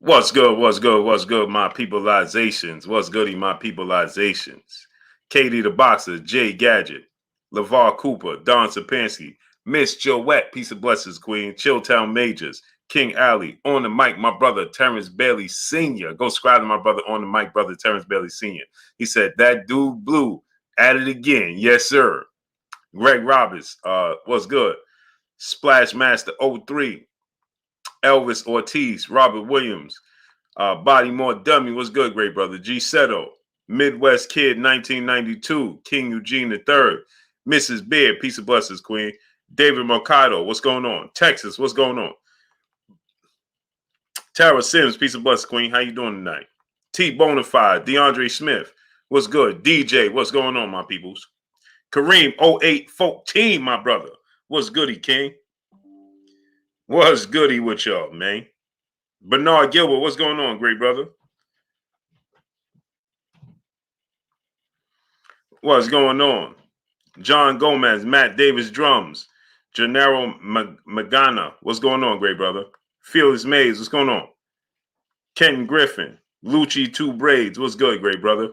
What's good? What's good? What's good, my peopleizations? What's goody, my peopleizations? Katie the Boxer, Jay Gadget, LeVar Cooper, Don Sapansky, Miss Joette, Peace of Blessings Queen, Chilltown Majors, King Ali, on the mic, my brother Terrence Bailey Sr. Go subscribe to my brother on the mic, brother Terrence Bailey Sr. He said, that dude blue, at it again. Yes, sir. Greg Roberts, what's good? Splash Master 03, Elvis Ortiz, Robert Williams, Body More Dummy, what's good, great brother? G Seto, Midwest Kid 1992, King Eugene III, Mrs. Beard, Peace of Blessings, Queen. David Mercado, what's going on? Texas, what's going on? Tara Sims, Peace of Blessings, Queen. How you doing tonight? T Bonafide, DeAndre Smith, what's good? DJ, what's going on, my peoples? Kareem 0814, my brother. What's goody, King? What's goody with y'all, man? Bernard Gilbert, what's going on, great brother? What's going on? John Gomez, Matt Davis Drums, Gennaro Magana, what's going on, great brother? Felix Mays, what's going on? Ken Griffin, Lucci Two Braids, what's good, great brother?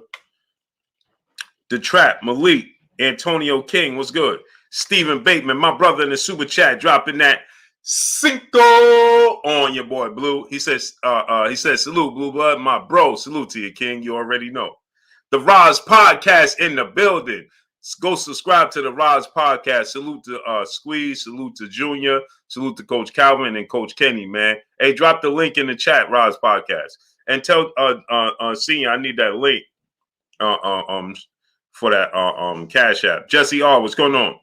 The Trap, Malik, Antonio King, what's good? Stephen Bateman, my brother in the super chat, dropping that Cinco on your boy Blue. He says, salute, Blue Blood, my bro. Salute to you, King. You already know. The Roz Podcast in the building. Go subscribe to the Roz Podcast. Salute to Squeeze. Salute to Junior. Salute to Coach Calvin and Coach Kenny, man. Hey, drop the link in the chat, Roz Podcast. And tell Senior I need that link for that Cash App. Jesse R, what's going on?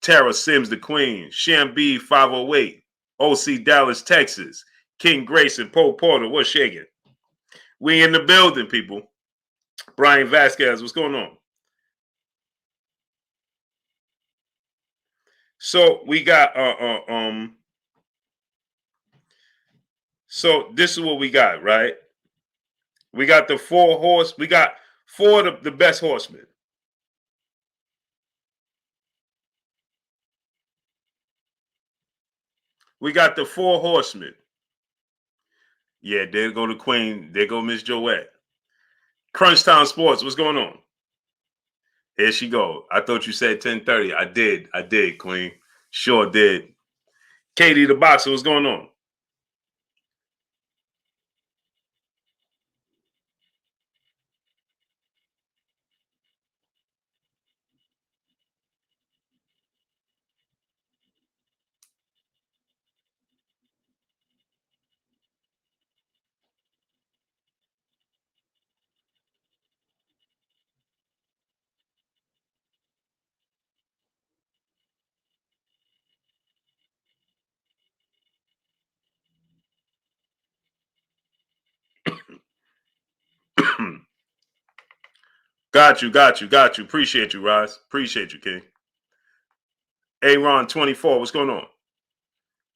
Tara Sims, the Queen. Sham B 508. OC Dallas, Texas. King Grayson, Poe Porter, what's shaking? We in the building, people. Brian Vasquez, what's going on? So we got so this is what we got, right? We got the we got four of the best horsemen. We got the four horsemen. Yeah, there go the Queen. There go Miss Joette. Crunchtown Sports, what's going on? Here she go. I thought you said 10:30. I did, Queen. Sure did. Katie the Boxer, what's going on? Got you. Appreciate you, Roz. Appreciate you, King. Aaron24, what's going on?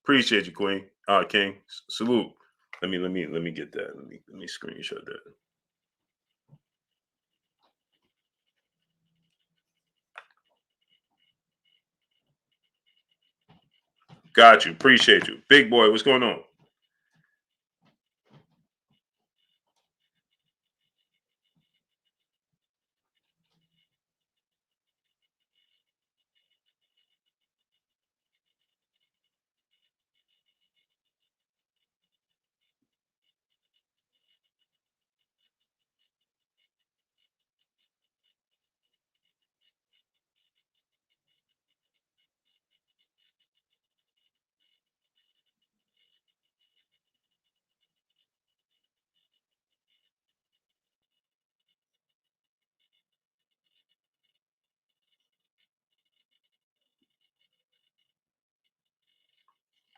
Appreciate you, Queen. King. Salute. Let me get that. Let me screenshot that. Got you. Appreciate you. Big boy, what's going on?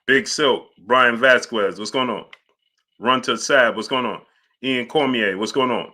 Big Silk, Brian Vasquez, what's going on? Run to Sab, what's going on? Ian Cormier, what's going on?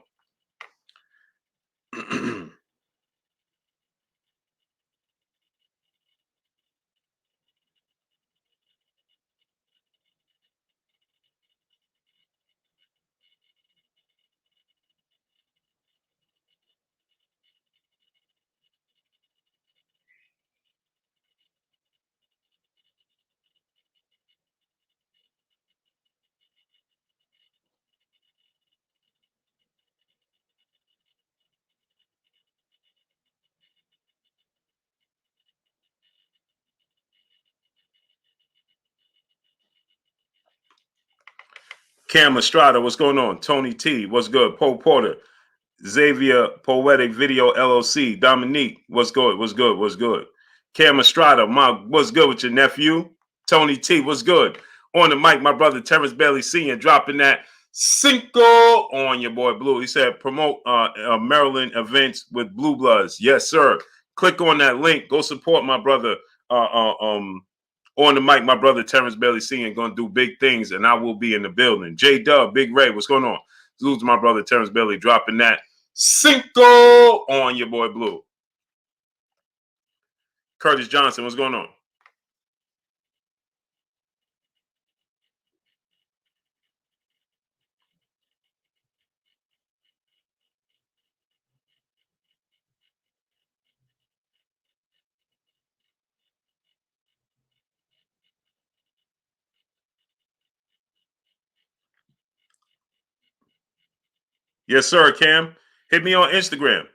Cam Estrada, what's going on? Tony T, what's good? Paul Porter, Xavier Poetic Video LLC, Dominique, what's good? What's good? What's good? Cam Estrada, what's good with your nephew? Tony T, what's good? On the mic, my brother Terrence Bailey Sr. dropping that Cinco on your boy Blue. He said promote Maryland events with Blue Bloods. Yes, sir. Click on that link. Go support my brother. On the mic, my brother Terrence Bailey Sr. going to do big things, and I will be in the building. J Dub, Big Ray, what's going on? Salute to my brother Terrence Bailey dropping that Cinco on your boy Blue. Curtis Johnson, what's going on? Yes, sir, Cam. Hit me on Instagram.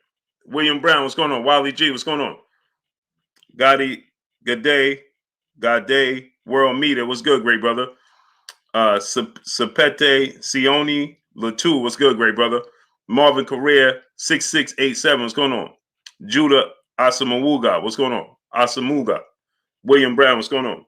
William Brown, what's going on? Wiley G, what's going on? Gotti, good day. Gade, World Meter, what's good, great brother? Sapete Sione Latu, what's good, great brother? Marvin Correa, 6687, what's going on? Judah Asamuga, what's going on? Asamuga. William Brown, what's going on?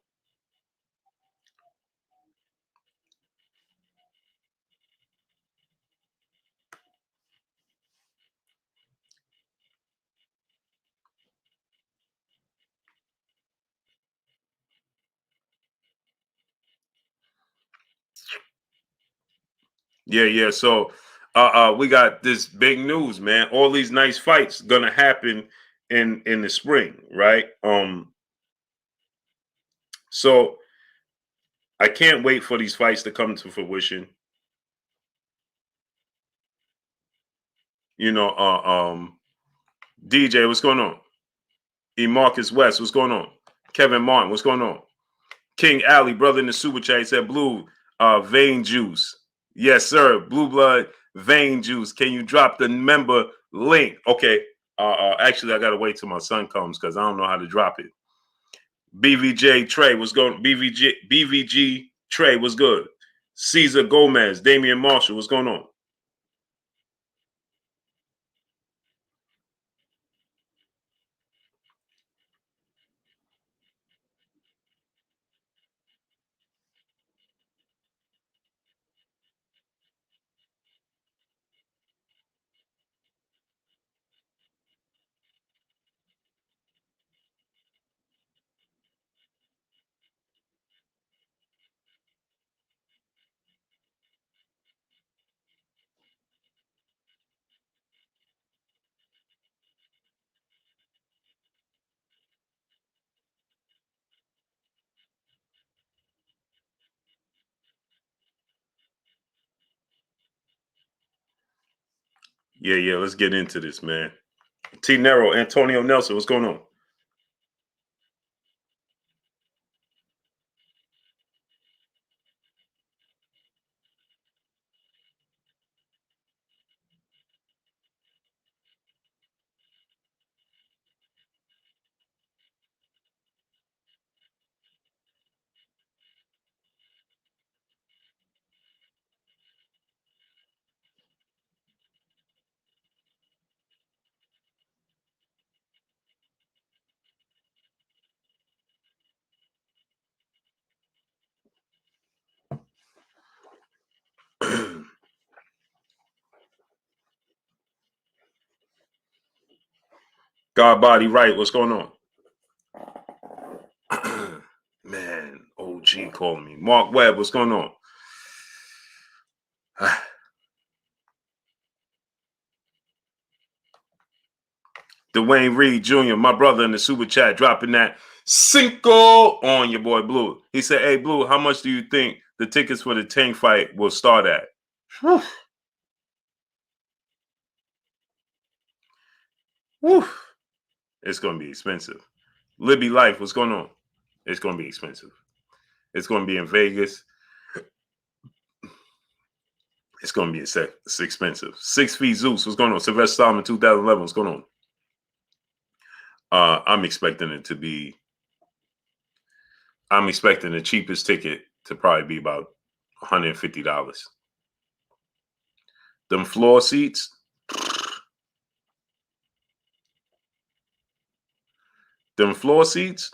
Yeah. So we got this big news, man. All these nice fights gonna happen in the spring, right? So I can't wait for these fights to come to fruition. You know, DJ, what's going on? E. Marcus West, what's going on? Kevin Martin, what's going on? King Alley, brother in the super chat, said blue vein juice. Yes, sir. Blue blood vein juice. Can you drop the member link? Okay. Actually, I gotta wait till my son comes because I don't know how to drop it. BVJ Trey, what's going? BVG Trey, what's good? Caesar Gomez, Damian Marshall, what's going on? Yeah. Let's get into this, man. T Nero, Antonio Nelson, what's going on? God body right, what's going on? Man, OG calling me. Mark Webb, what's going on? Dwayne Reed Jr., my brother in the super chat, dropping that Cinco on your boy Blue. He said, hey, Blue, how much do you think the tickets for the Tank fight will start at? Whew. Whew. It's going to be expensive. Libby Life, what's going on? It's going to be expensive. It's going to be in Vegas. It's going to be expensive. 6 Feet Zeus, what's going on? Sylvester Stallman, 2011, what's going on? I'm expecting the cheapest ticket to probably be about $150. Them floor seats. Them floor seats.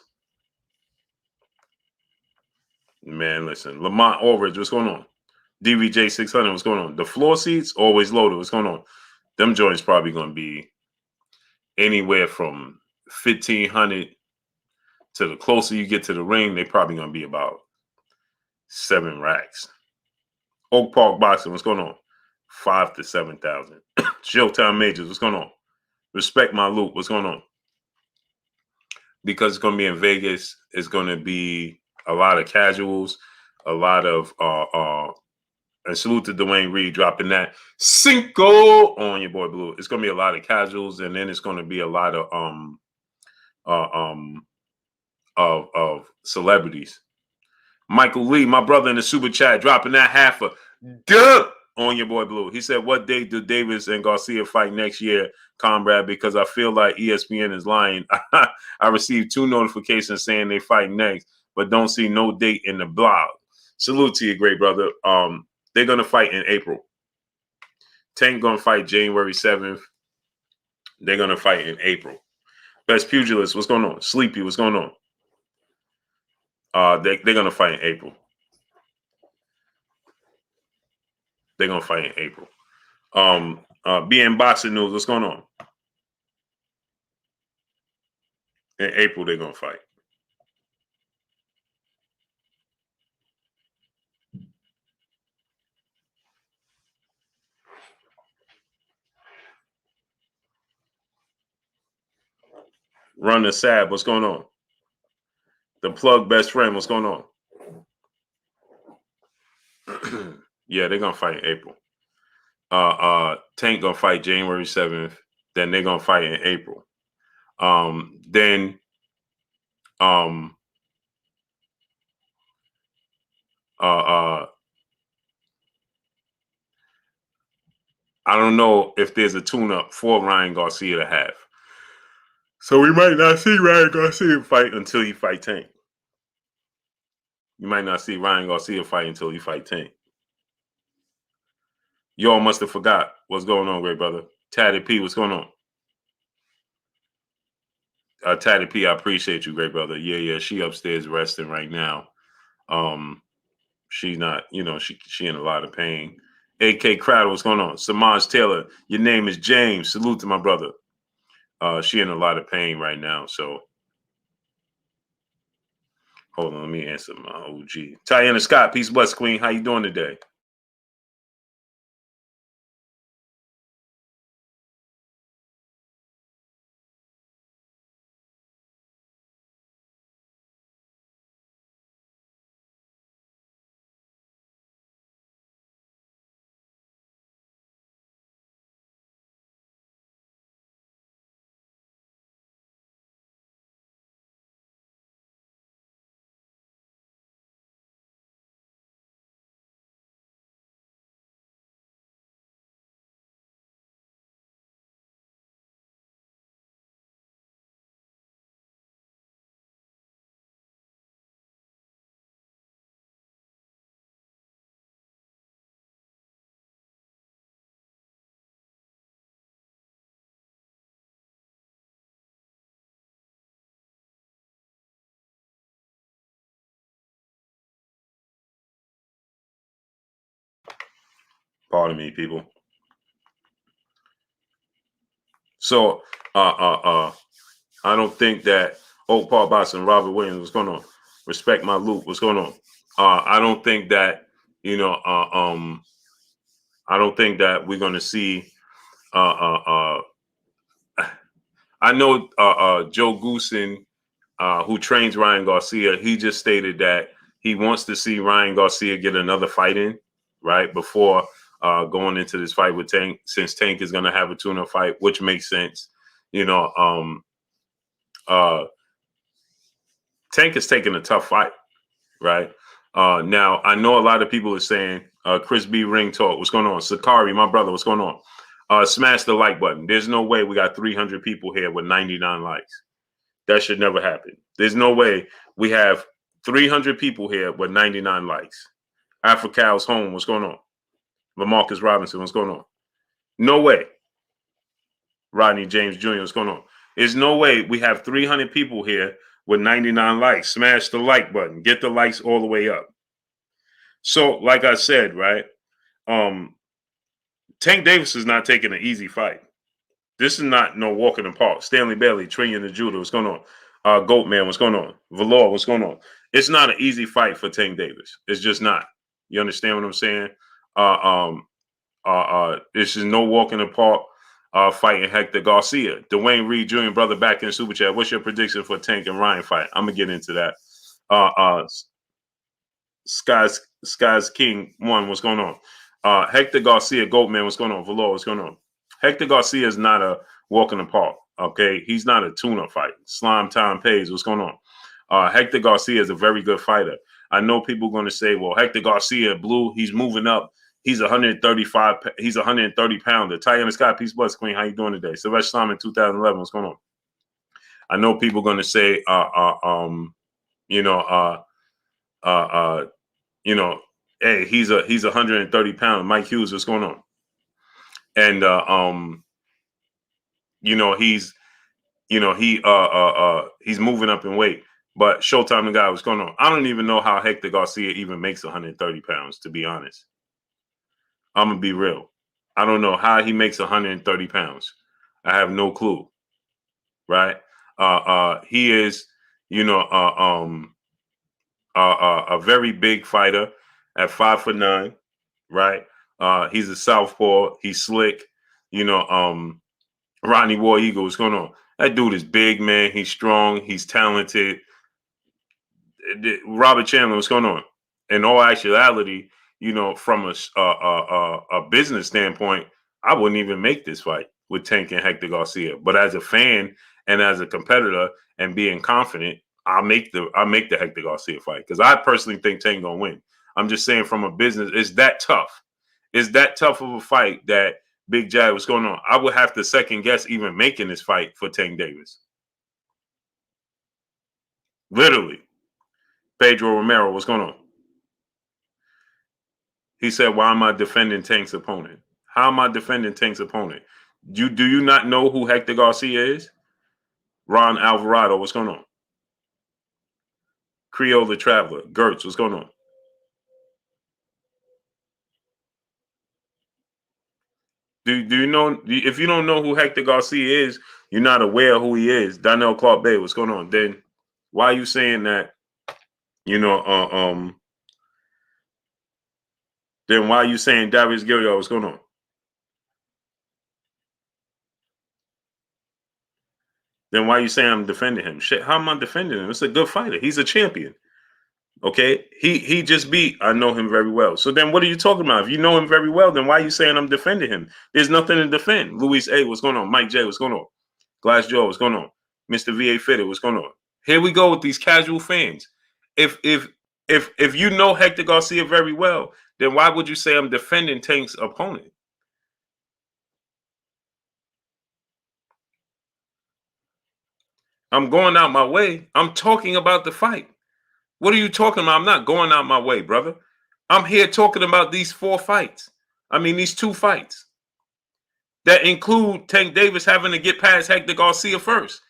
Man, listen. Lamont Aldridge, what's going on? DVJ 600, what's going on? The floor seats, always loaded. What's going on? Them joints probably going to be anywhere from 1,500 to the closer you get to the ring, they probably going to be about 7 racks. Oak Park Boxing, what's going on? 5 to 7,000. Showtime Majors, what's going on? Respect My Loop, what's going on? Because it's going to be in Vegas, it's going to be a lot of casuals, a lot of and salute to Dwayne Reed dropping that Cinco on your boy Blue. It's going to be a lot of casuals, and then it's going to be a lot of celebrities. Michael Lee, my brother in the super chat, dropping that half a dub on your boy Blue. He said, "What date do Davis and Garcia fight next year, comrade? Because I feel like ESPN is lying. I received 2 notifications saying they fight next, but don't see no date in the blog." Salute to you, great brother. They're going to fight in April. Tank going to fight January 7th. They're going to fight in April. Best Pugilist, what's going on? Sleepy, what's going on? They're going to fight in April. They're going to fight in April. BN Boxing News, what's going on? In April, they're going to fight. Run the Sab, what's going on? The Plug Best Friend, what's going on? Yeah, they're going to fight in April. Tank going to fight January 7th. Then they're going to fight in April. I don't know if there's a tune-up for Ryan Garcia to have. So we might not see Ryan Garcia fight until he fight Tank. You might not see Ryan Garcia fight until he fight Tank. Y'all must have forgot what's going on, great brother. Tatty P, what's going on? Tatty P, I appreciate you, great brother. Yeah, she upstairs resting right now. She's not, she in a lot of pain. AK Crowder, what's going on? Samaj Taylor, your name is James. Salute to my brother. She in a lot of pain right now, so hold on, let me answer my OG. Tiana Scott, peace, bless, queen. How you doing today? Pardon me, people. So, I don't think that Oak Park Boxing, Robert Williams, what's going on? Respect My Loop, what's going on? I don't think that, I don't think that we're going to see, I know Joe Goosen, who trains Ryan Garcia, he just stated that he wants to see Ryan Garcia get another fight in, right, before going into this fight with Tank, since Tank is going to have a tune-up fight, which makes sense. Tank is taking a tough fight, right? Now, I know a lot of people are saying, Chris B. Ring Talk, what's going on? Sakari, my brother, what's going on? Smash the like button. There's no way we got 300 people here with 99 likes. That should never happen. There's no way we have 300 people here with 99 likes. Africal's home, what's going on? LaMarcus Robinson, what's going on? No way. Rodney James Jr., what's going on? There's no way we have 300 people here with 99 likes. Smash the like button. Get the likes all the way up. So, like I said, right? Tank Davis is not taking an easy fight. This is not no walk in the park. Stanley Bailey, training the judo. What's going on? Goat Man, what's going on? Valor, what's going on? It's not an easy fight for Tank Davis. It's just not. You understand what I'm saying? This is no walk in the park. Fighting Hector Garcia. Dwayne Reed Jr., brother, back in Super Chat. What's your prediction for Tank and Ryan fight? I'm gonna get into that. Skies King 1, what's going on? Hector Garcia, Goatman, what's going on? Valor, what's going on? Hector Garcia is not a walk in the park. Okay, he's not a tune-up fight. Slime Time Pays, what's going on? Hector Garcia is a very good fighter. I know people are going to say, well, Hector Garcia, blue, he's moving up. He's 135. He's 130 pounder. Tayana Scott, peace, bless, Queen. How you doing today? Sylvester Simon, 2011. What's going on? I know people are going to say, hey, he's 130 pounds. Mike Hughes, what's going on? And he's moving up in weight. But Showtime the guy, what's going on? I don't even know how Hector Garcia even makes 130 pounds, to be honest. I'm going to be real. I don't know how he makes 130 pounds. I have no clue. Right? He is, a very big fighter at 5'9", right? He's a southpaw. He's slick. Rodney War Eagle, what's going on? That dude is big, man. He's strong. He's talented. Robert Chandler, what's going on? In all actuality, from a business standpoint, I wouldn't even make this fight with Tank and Hector Garcia. But as a fan and as a competitor and being confident, I'll make the Hector Garcia fight because I personally think Tank gonna win. I'm just saying from a business, it's that tough. It's that tough of a fight that Big Jag, what's going on? I would have to second guess even making this fight for Tank Davis. Literally. Pedro Romero, what's going on? He said, why am I defending Tank's opponent? How am I defending Tank's opponent? Do you not know who Hector Garcia is? Ron Alvarado, what's going on? Creole the Traveler, Gertz, what's going on? Do you know, if you don't know who Hector Garcia is, you're not aware of who he is. Donnell Clark Bay, what's going on? Then why are you saying that, then why are you saying Darius Gilliard, what's going on? Then why are you saying I'm defending him? Shit, how am I defending him? It's a good fighter. He's a champion. Okay, he just beat. I know him very well. So then, what are you talking about? If you know him very well, then why are you saying I'm defending him? There's nothing to defend. Luis A, what's going on? Mike J, what's going on? Glass Joe, what's going on? Mr. VA Fitted, what's going on? Here we go with these casual fans. If you know Hector Garcia very well, then why would you say I'm defending Tank's opponent? I'm going out my way. I'm talking about the fight. What are you talking about? I'm not going out my way, brother. I'm here talking about these 4 fights. I mean, these 2 fights that include Tank Davis having to get past Hector Garcia first.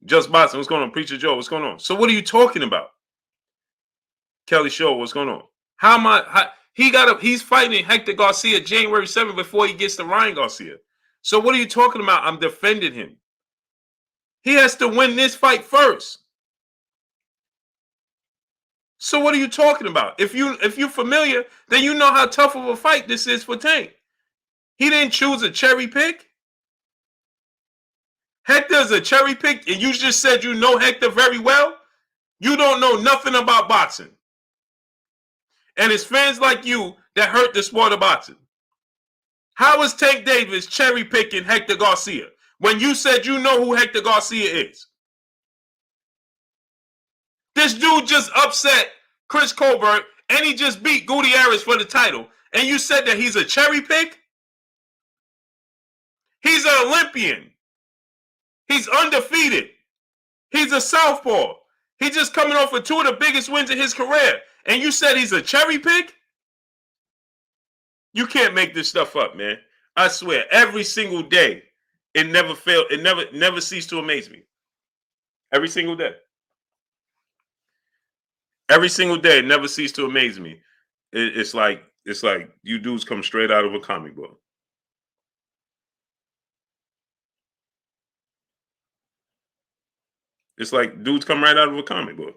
Just Boston, what's going on? Preacher Joe, what's going on? So what are you talking about? Kelly Shaw, what's going on? How am I? He's fighting Hector Garcia January 7th before he gets to Ryan Garcia. So what are you talking about? I'm defending him. He has to win this fight first. So what are you talking about? If you're familiar, then you know how tough of a fight this is for Tank. He didn't choose a cherry pick. Hector's a cherry pick, and you just said you know Hector very well. You don't know nothing about boxing. And it's fans like you that hurt the sport of boxing. How is Tank Davis cherry picking Hector Garcia when you said you know who Hector Garcia is? This dude just upset Chris Colbert, and he just beat Gutierrez for the title. And you said that he's a cherry pick? He's an Olympian. He's undefeated. He's a southpaw. He's just coming off of 2 of the biggest wins in his career. And you said he's a cherry pick? You can't make this stuff up, man. I swear, every single day, it never failed. It never ceased to amaze me. Every single day. Every single day, it never ceased to amaze me. It's like you dudes come straight out of a comic book. It's like dudes come right out of a comic book.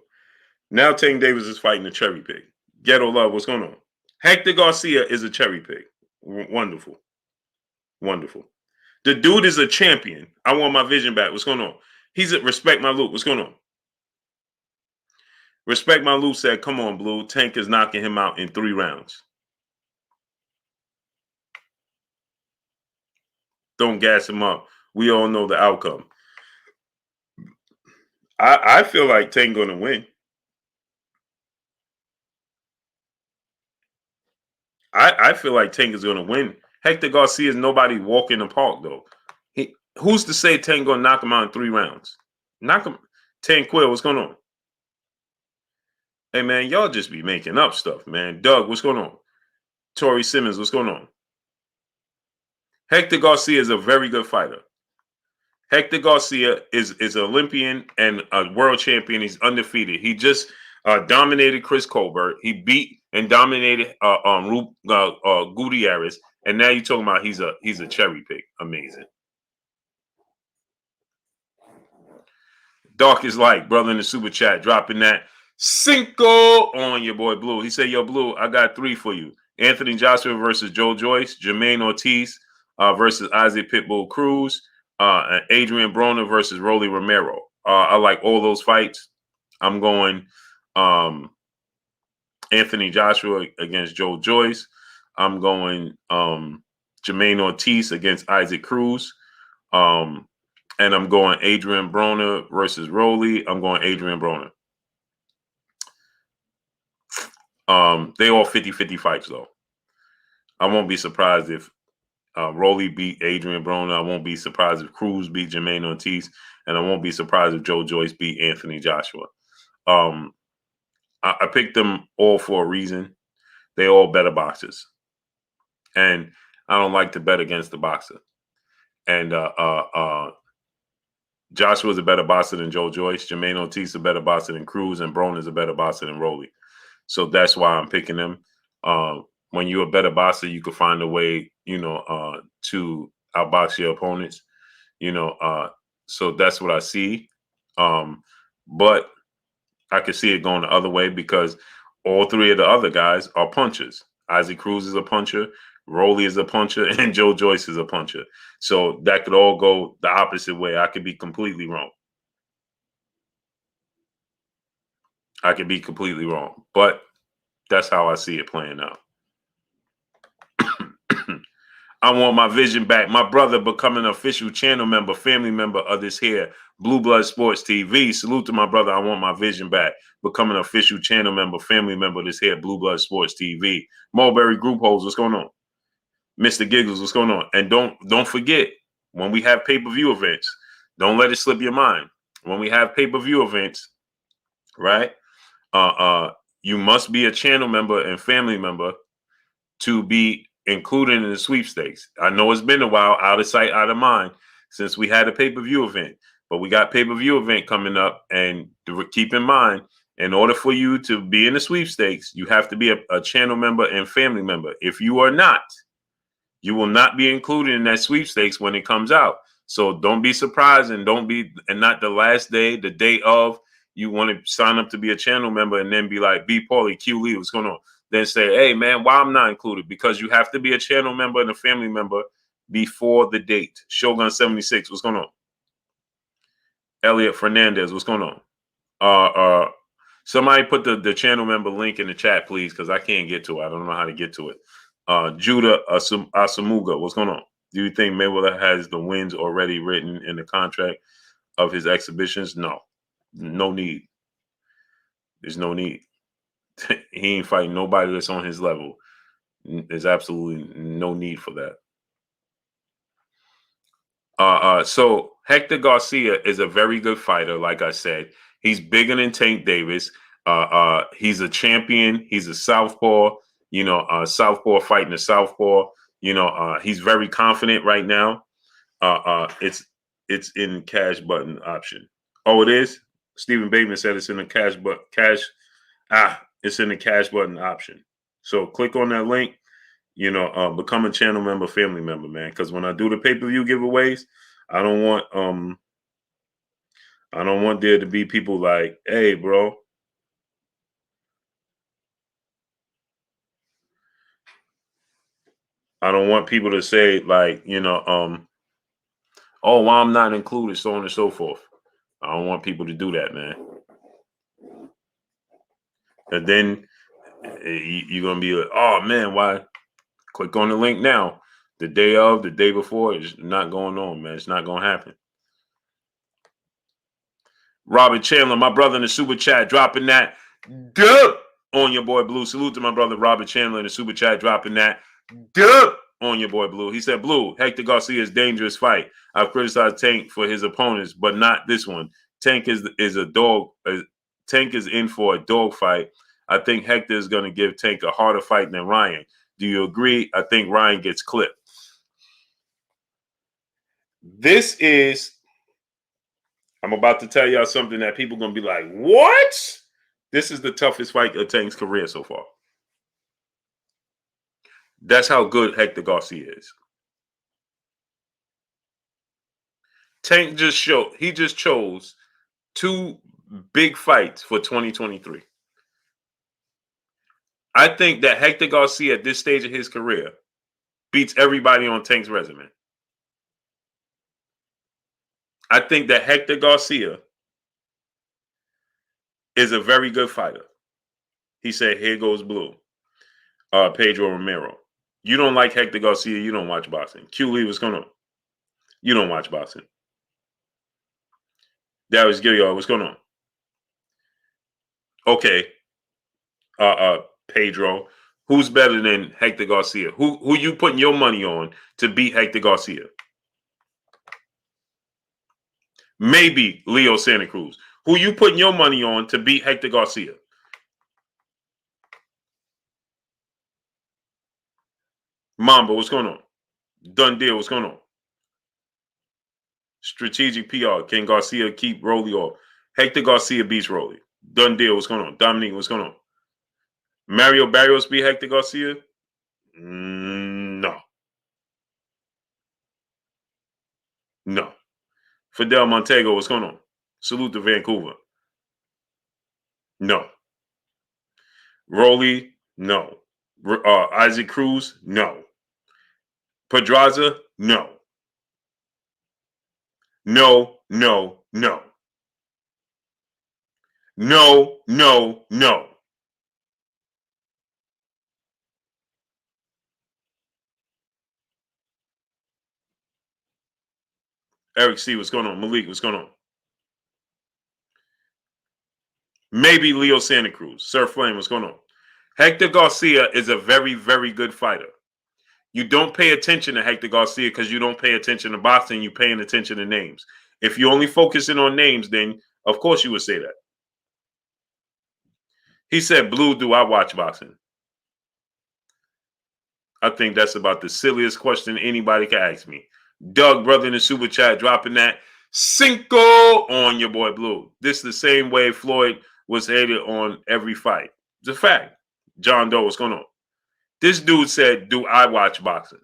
Now Tank Davis is fighting a cherry pig. Ghetto Love, what's going on? Hector Garcia is a cherry pig. Wonderful. Wonderful. The dude is a champion. I want my vision back. What's going on? He's at Respect My Loot. What's going on? Respect My Loot said, come on, Blue. Tank is knocking him out in 3 rounds. Don't gas him up. We all know the outcome. I feel like Tank going to win. I feel like Tank is going to win. Hector Garcia is nobody walk in the park, though. Who's to say Tank going to knock him out in 3 rounds? Knock him. Tank Quill, what's going on? Hey, man, y'all just be making up stuff, man. Doug, what's going on? Tori Simmons, what's going on? Hector Garcia is a very good fighter. Hector Garcia is an Olympian and a world champion. He's undefeated. He just dominated Chris Colbert. He beat and dominated Gutierrez. And now you're talking about he's a cherry pick. Amazing. Dark is Light, brother in the super chat, dropping that Cinco on your boy Blue. He said, yo, Blue, I got 3 for you. Anthony Joshua versus Joe Joyce, Jermaine Ortiz versus Isaac Pitbull Cruz, and Adrian Broner versus Rolly Romero. I like all those fights. I'm going Anthony Joshua against Joe Joyce. I'm going Jermaine Ortiz against Isaac Cruz. And I'm going Adrian Broner versus Rolly. I'm going Adrian Broner. They all 50-50 fights, though. I won't be surprised if Rolly beat Adrian Broner. I won't be surprised if Cruz beat Jermaine Ortiz. And I won't be surprised if Joe Joyce beat Anthony Joshua. I picked them all for a reason. They all better boxers. And I don't like to bet against the boxer. And Joshua's a better boxer than Joe Joyce. Jermaine Ortiz is a better boxer than Cruz. And Broner is a better boxer than Rolly. So that's why I'm picking them. When you're a better boxer, you can find a way, to outbox your opponents. So that's what I see. But I could see it going the other way because all 3 of the other guys are punchers. Isaac Cruz is a puncher, Rolly is a puncher, and Joe Joyce is a puncher. So that could all go the opposite way. I could be completely wrong. But that's how I see it playing out. I want my vision back. My brother becoming an official channel member, family member of this here, Blue Blood Sports TV. Salute to my brother. I want my vision back. Becoming an official channel member, family member of this here, Blue Blood Sports TV. Mulberry Group Holes, what's going on? Mr. Giggles, what's going on? And don't forget, when we have pay-per-view events, don't let it slip your mind. When we have pay-per-view events, right? You must be a channel member and family member to be included in the sweepstakes. I know it's been a while, out of sight, out of mind, since we had a pay-per-view event. But we got pay-per-view event coming up, and keep in mind, in order for you to be in the sweepstakes, you have to be a channel member and family member. If you are not, you will not be included in that sweepstakes when it comes out. So don't be surprised, and not the last day, the day of, you want to sign up to be a channel member and then be like, B. Paulie, Q Lee, what's going on? Then say, hey, man, why I'm not included? Because you have to be a channel member and a family member before the date. Shogun 76, what's going on? Elliot Fernandez, what's going on? Somebody put the channel member link in the chat, please, because I can't get to it. I don't know how to get to it. Judah Asamuga, what's going on? Do you think Mayweather has the wins already written in the contract of his exhibitions? No need. There's no need. He ain't fighting nobody that's on his level. There's absolutely no need for that. So Hector Garcia is a very good fighter. Like I said, he's bigger than Tank Davis. He's a champion. He's a southpaw. Southpaw fighting a southpaw. He's very confident right now. It's in cash button option. Oh, it is. Stephen Bateman said it's in the it's in the cash button option. So click on that link. Become a channel member, family member, man. Because when I do the pay-per-view giveaways, I don't want there to be people like, hey, bro. I don't want people to say like, oh, well, I'm not included, so on and so forth. I don't want people to do that, man. And then you're going to be like, oh, man, why? Click on the link now. The day before, it's not going on, man. It's not going to happen. Robert Chandler, my brother in the super chat, dropping that dub on your boy Blue. Salute to my brother Robert Chandler in the super chat, dropping that dub on your boy Blue. He said, Blue, Hector Garcia's dangerous fight. I've criticized Tank for his opponents, but not this one. Tank is a dog. Tank is in for a dog fight. I think Hector is going to give Tank a harder fight than Ryan. Do you agree? I think Ryan gets clipped. I'm about to tell y'all something that people are going to be like, what? This is the toughest fight of Tank's career so far. That's how good Hector Garcia is. Tank just chose 2 big fights for 2023. I think that Hector Garcia at this stage of his career beats everybody on Tank's resume. I think that Hector Garcia is a very good fighter. He said, here goes Blue. Pedro Romero. You don't like Hector Garcia, you don't watch boxing. Q Lee, what's going on? You don't watch boxing. Darius Gilliard, what's going on? Okay. Pedro. Who's better than Hector Garcia? Who you putting your money on to beat Hector Garcia? Maybe Leo Santa Cruz. Who you putting your money on to beat Hector Garcia? Mamba, what's going on? Done deal, what's going on? Strategic PR. Can Garcia keep Rolly off? Hector Garcia beats Rolly. Done deal, what's going on? Dominique, what's going on? Mario Barrios beat Hector Garcia? No. No. Fidel Montego, what's going on? Salute to Vancouver. No. Rolly, no. Isaac Cruz, no. Pedraza, no. No, no, no. No, no, no. Eric C, what's going on? Malik, what's going on? Maybe Leo Santa Cruz. Sir Flame, what's going on? Hector Garcia is a very, very good fighter. You don't pay attention to Hector Garcia because you don't pay attention to boxing. You're paying attention to names. If you're only focusing on names, then of course you would say that. He said, Blue, do I watch boxing? I think that's about the silliest question anybody can ask me. Doug, brother in the super chat, dropping that Cinco on your boy Blue. This is the same way Floyd was hated on every fight. It's a fact. John Doe, what's going on? This dude said, do I watch boxing?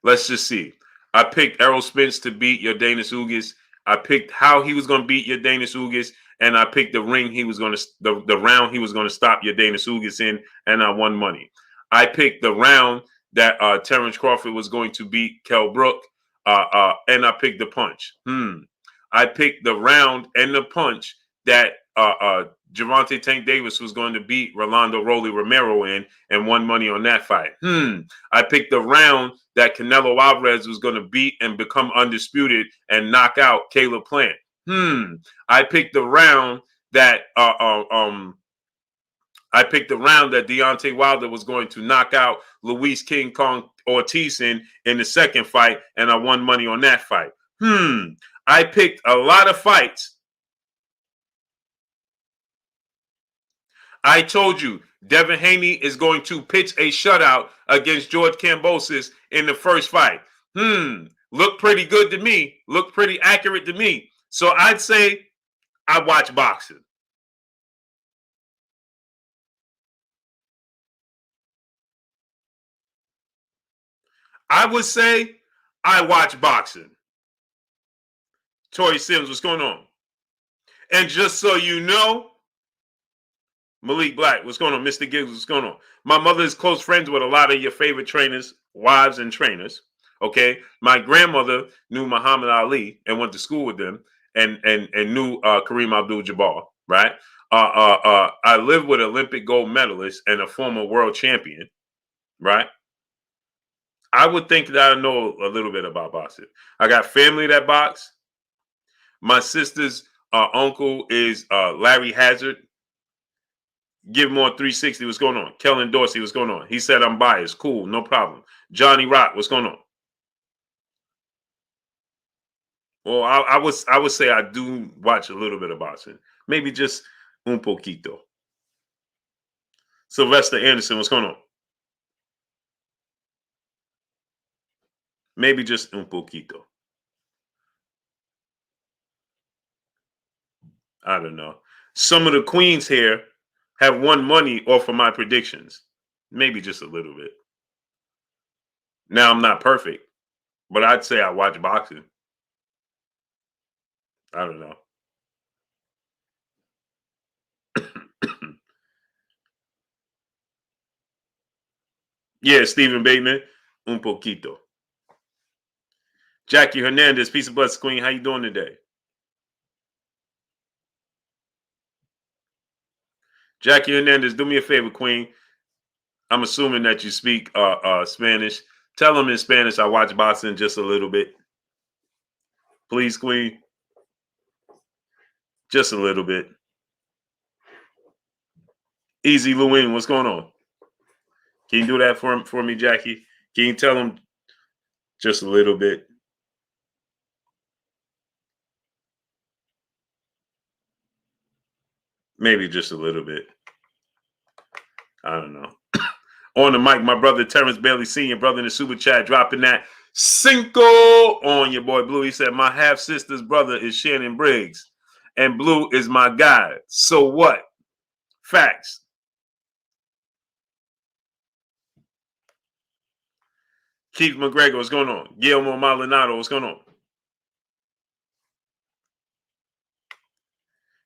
Let's just see. I picked Errol Spence to beat Yordenis Ugas. I picked how he was going to beat Yordenis Ugas, and I picked the round he was going to stop Yordenis Ugas in, and I won money. I picked the round that Terrence Crawford was going to beat Kell Brook, and I picked the punch. I picked the round and the punch that Gervonta Tank Davis was going to beat Rolando Rolly Romero in and won money on that fight. I picked the round that Canelo Alvarez was going to beat and become undisputed and knock out Caleb Plant. I picked the round that Deontay Wilder was going to knock out Luis King Kong Ortiz in the second fight, and I won money on that fight. I picked a lot of fights. I told you, Devin Haney is going to pitch a shutout against George Kambosos in the first fight. Look pretty good to me. Look pretty accurate to me. So I'd say I watch boxing. I would say I watch boxing. Tori Sims, what's going on? And just so you know, Malik Black, what's going on? Mr. Gibbs, what's going on? My mother is close friends with a lot of your favorite trainers, wives, and trainers. Okay. My grandmother knew Muhammad Ali and went to school with them and knew Kareem Abdul-Jabbar, right? I live with Olympic gold medalist and a former world champion, right? I would think that I know a little bit about boxing. I got family that box. My sister's uncle is Larry Hazard. Give him on 360. What's going on? Kellen Dorsey, what's going on? He said I'm biased. Cool, no problem. Johnny Rock, what's going on? Well, I would say I do watch a little bit of boxing. Maybe just un poquito. Sylvester Anderson, what's going on? Maybe just un poquito. I don't know. Some of the queens here have won money off of my predictions. Maybe just a little bit. Now, I'm not perfect, but I'd say I watch boxing. I don't know. Yeah, Stephen Bateman, un poquito. Jackie Hernandez, peace and blessings, queen. How you doing today? Jackie Hernandez, do me a favor, queen. I'm assuming that you speak Spanish. Tell them in Spanish I watch boxing just a little bit. Please, queen. Just a little bit. Easy Lewin, what's going on? Can you do that for me, Jackie? Can you tell them just a little bit? Maybe just a little bit. I don't know. On the mic, my brother Terrence Bailey Sr., brother in the super chat, dropping that Cinco on your boy Blue. He said, my half sister's brother is Shannon Briggs, and Blue is my guy. So what? Facts. Keith McGregor, what's going on? Guillermo Maldonado, what's going on?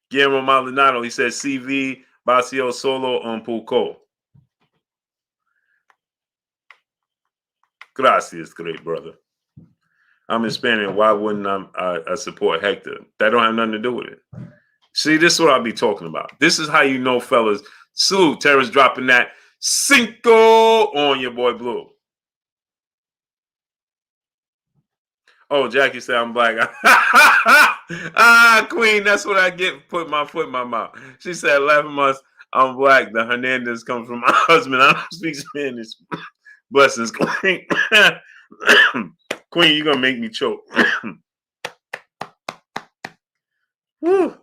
Guillermo Maldonado, he says, CV Basio solo on Pulco. Gracias, great brother. I'm Hispanic. Why wouldn't I support Hector? That don't have nothing to do with it. See, this is what I'll be talking about. This is how you know, fellas. Salute, Terrence dropping that Cinco on your boy Blue. Oh, Jackie said I'm black. Queen, that's what I get. Put my foot in my mouth. She said 11 months. I'm black. The Hernandez comes from my husband. I don't speak Spanish. Blessings, Queen. Queen, you're gonna make me choke. Woo.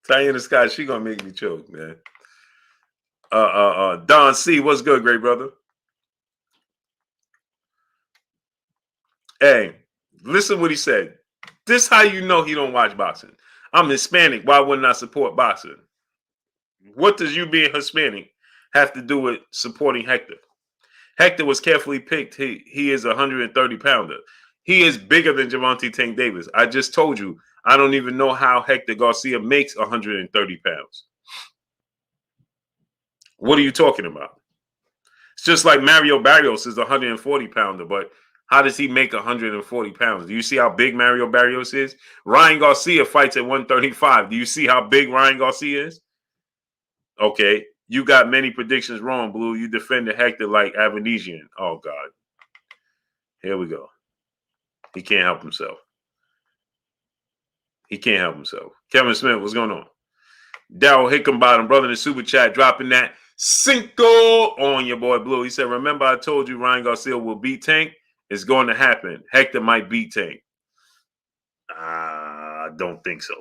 Diana Scott, she gonna make me choke, man. Don C, what's good, great brother? Hey, listen what he said. This how you know he don't watch boxing. I'm Hispanic. Why wouldn't I support boxing? What does you being Hispanic have to do with supporting Hector? Hector was carefully picked. He is a 130-pounder. He is bigger than Gervonta Tank Davis. I just told you, I don't even know how Hector Garcia makes 130 pounds. What are you talking about? It's just like Mario Barrios is a 140-pounder, but how does he make 140 pounds? Do you see how big Mario Barrios is? Ryan Garcia fights at 135. Do you see how big Ryan Garcia is? Okay. You got many predictions wrong, Blue. You defended Hector like Avanesian. Oh, God. Here we go. He can't help himself. He can't help himself. Kevin Smith, what's going on? Daryl Hickenbottom, brother in the super chat, dropping that Cinco on your boy Blue. He said, remember I told you Ryan Garcia will beat Tank? It's going to happen. Hector might beat Tank. I don't think so.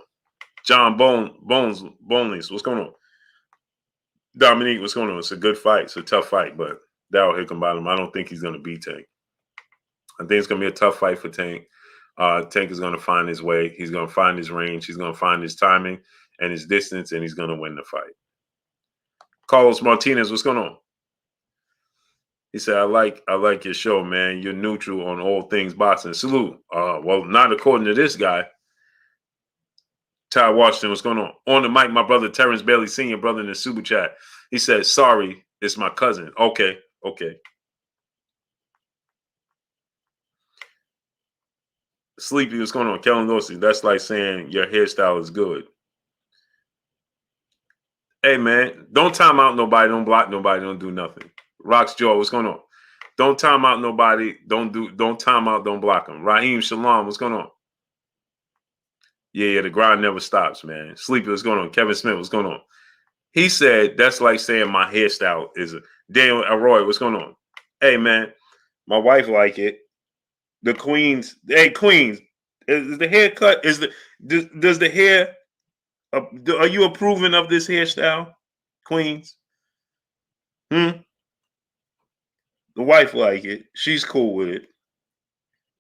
John Boneless, what's going on? Dominique, what's going on? It's a good fight. It's a tough fight, but Darryl Hickenbottom, I don't think he's going to beat Tank. I think it's going to be a tough fight for Tank. Tank is going to find his way. He's going to find his range. He's going to find his timing and his distance, and he's going to win the fight. Carlos Martinez, what's going on? He said, I like your show, man. You're neutral on all things boxing. Salute. Well, not according to this guy. Ty Washington, what's going on? On the mic, my brother Terrence Bailey Sr., brother in the super chat. He said, sorry, it's my cousin. Okay. Sleepy, what's going on? Kellen Dorsey, that's like saying your hairstyle is good. Hey, man, don't time out nobody. Don't block nobody. Don't do nothing. Rox Jaw, what's going on? Don't time out nobody. Don't time out. Don't block them. Raheem Shalom, what's going on? Yeah, the grind never stops, man. Sleepy, what's going on? Kevin Smith, what's going on? He said, that's like saying my hairstyle is a Daniel Arroy, what's going on? Hey, man, my wife like it. The Queens, hey, Queens, is the haircut, does the hair, are you approving of this hairstyle, Queens? The wife like it. She's cool with it.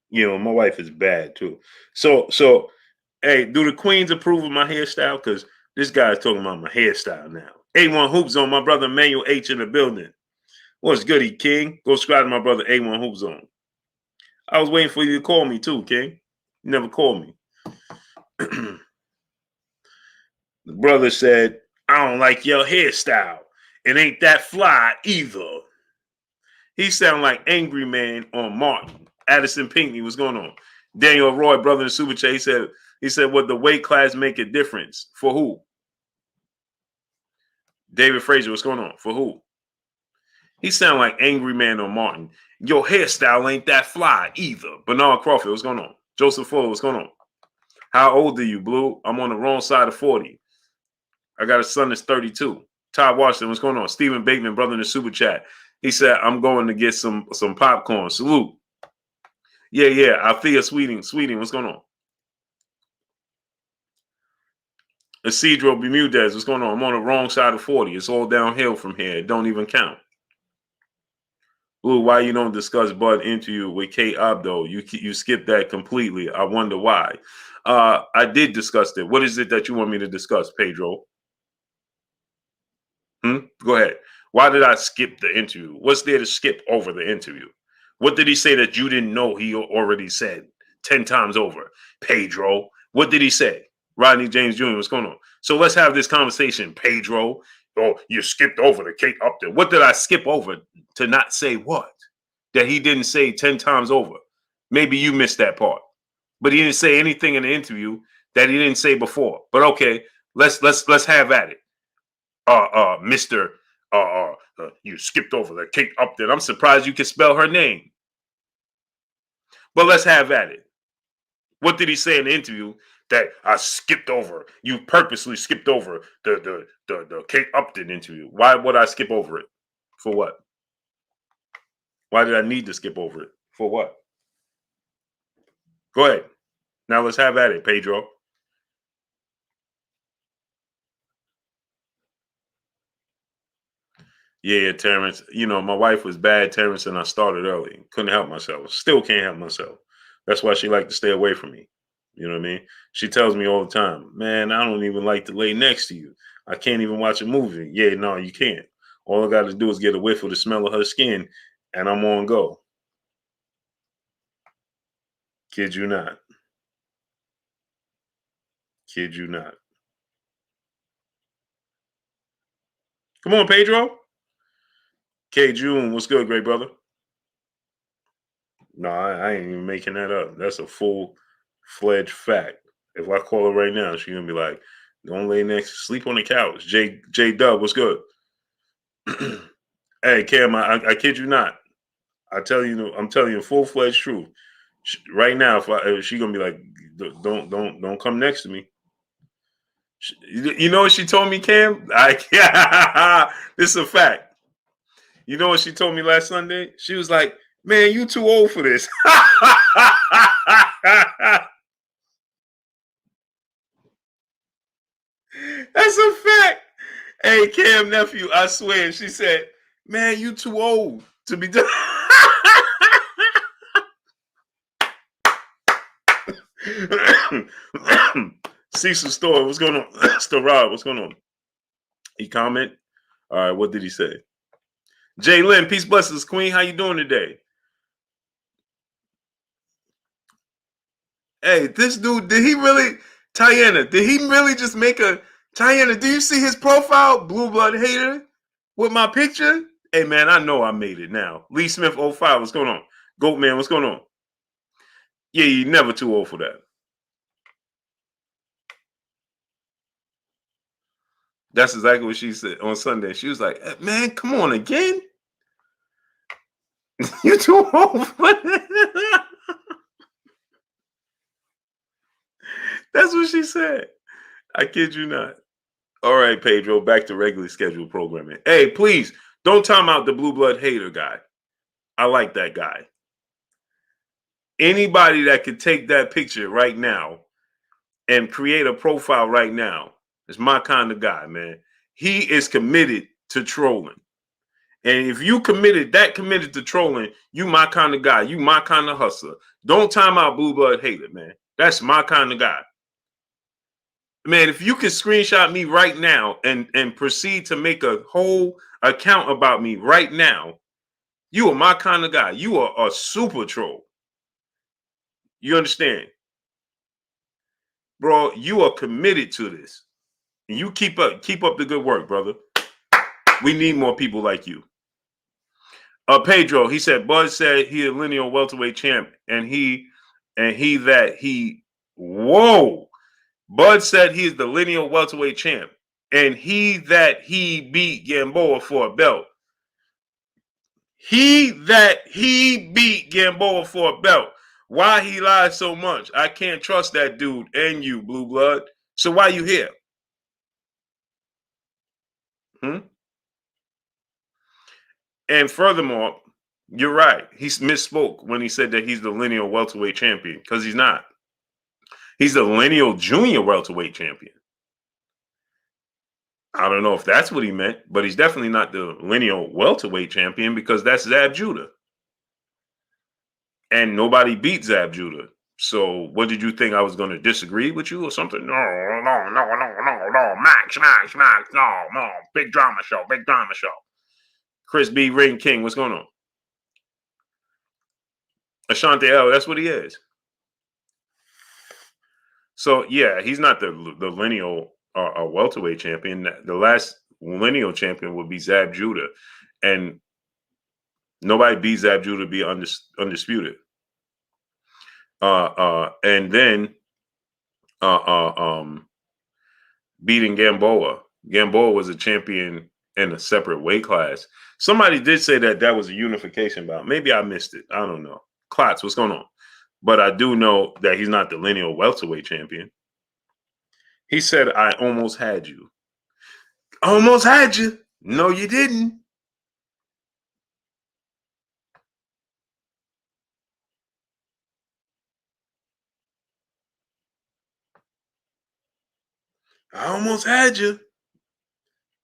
You know, my wife is bad, too. So, hey, do the Queens approve of my hairstyle? Because this guy's talking about my hairstyle now. A1 Hoop Zone, my brother Emmanuel H in the building. What's goody, King? Go subscribe to my brother A1 Hoop Zone. I was waiting for you to call me too, King. You never called me. The brother said, I don't like your hairstyle. It ain't that fly either. He sounded like Angry Man on Martin. Addison Pinckney, what's going on? Daniel Roy, brother in Super Chat, he said, would the weight class make a difference? For who? David Frazier, what's going on? For who? He sounded like Angry Man on Martin. Your hairstyle ain't that fly either. Bernard Crawford, what's going on? Joseph Fuller, what's going on? How old are you, Blue? I'm on the wrong side of 40. I got a son that's 32. Todd Washington, what's going on? Stephen Bateman, brother in the super chat. He said, I'm going to get some popcorn. Salute. Yeah. Althea Sweeting, what's going on? Isidro Bermudez, what's going on? I'm on the wrong side of 40. It's all downhill from here. It don't even count. Blue, why you don't discuss Bud interview with Kate Abdo? You skipped that completely. I wonder why. I did discuss it. What is it that you want me to discuss, Pedro? Go ahead. Why did I skip the interview? What's there to skip over the interview? What did he say that you didn't know he already said 10 times over? Pedro, what did he say? Rodney James Jr., what's going on? So let's have this conversation, Pedro. Oh, you skipped over the Kate Upton. What did I skip over to not say what? That he didn't say 10 times over. Maybe you missed that part. But he didn't say anything in the interview that he didn't say before. But okay, let's have at it. Mr. You skipped over the Kate Upton. I'm surprised you can spell her name. But let's have at it. What did he say in the interview that I skipped over? You purposely skipped over the Kate Upton interview. Why would I skip over it? For what? Why did I need to skip over it? For what? Go ahead. Now let's have at it, Pedro. Yeah, Terrence. You know, my wife was bad, Terrence, and I started early. Couldn't help myself. Still can't help myself. That's why she liked to stay away from me. You know what I mean? She tells me all the time, man, I don't even like to lay next to you. I can't even watch a movie. Yeah, no, you can't. All I got to do is get a whiff of the smell of her skin, and I'm on go. Kid you not. Kid you not. Come on, Pedro. K. June, what's good, great brother? No, I ain't even making that up. That's a full-fledged fact. If I call her right now, she's gonna be like, "Don't lay next, sleep on the couch." J Dub, what's good? Hey, Cam, I kid you not. I'm telling you, full-fledged truth. Right now, if she gonna be like, "Don't come next to me." You know what she told me, Cam? This is a fact. You know what she told me last Sunday? She was like, man, you too old for this. That's a fact. Hey, Cam nephew, I swear, she said, man, you too old to be done. Cecil Store, what's going on? Storad, what's going on? He comment? All right, what did he say? Jay Lynn, peace blessings, Queen. How you doing today? Hey, this dude, did he really, Tiana, did he really just make a, Tiana, do you see his profile? Blue blood hater with my picture? Hey, man, I know I made it now. Lee Smith 05, what's going on? Goat Man, what's going on? Yeah, you're never too old for that. That's exactly what she said on Sunday. She was like, man, come on again. You too old for that. That's what she said. I kid you not. All right, Pedro, back to regularly scheduled programming. Hey, please don't time out the blue blood hater guy. I like that guy. Anybody that could take that picture right now and create a profile right now is my kind of guy, man. He is committed to trolling. And if you committed to trolling, you my kind of guy. You my kind of hustler. Don't time out blue blood hater, man. That's my kind of guy. Man, if you can screenshot me right now and proceed to make a whole account about me right now, you are my kind of guy. You are a super troll. You understand? Bro, you are committed to this. And you keep up the good work, brother. We need more people like you. Pedro, he said, Bud said he a lineal welterweight champ, whoa. Bud said he's the lineal welterweight champ, and he beat Gamboa for a belt. He beat Gamboa for a belt. Why he lied so much? I can't trust that dude and you, blue blood. So why you here? And furthermore, you're right. He misspoke when he said that he's the lineal welterweight champion, because he's not. He's the lineal junior welterweight champion. I don't know if that's what he meant, but he's definitely not the lineal welterweight champion, because that's Zab Judah. And nobody beat Zab Judah. So what did you think? I was going to disagree with you or something? No. Max, no. Big drama show. Chris B. Ring King, what's going on? Ashante L, that's what he is. So, yeah, he's not the lineal welterweight champion. The last lineal champion would be Zab Judah. And nobody beat Zab Judah to be undisputed. And then beating Gamboa. Gamboa was a champion in a separate weight class. Somebody did say that was a unification bout. Maybe I missed it. I don't know. Klotz, what's going on? But I do know that he's not the lineal welterweight champion. He said, I almost had you. Almost had you. No, you didn't. I almost had you.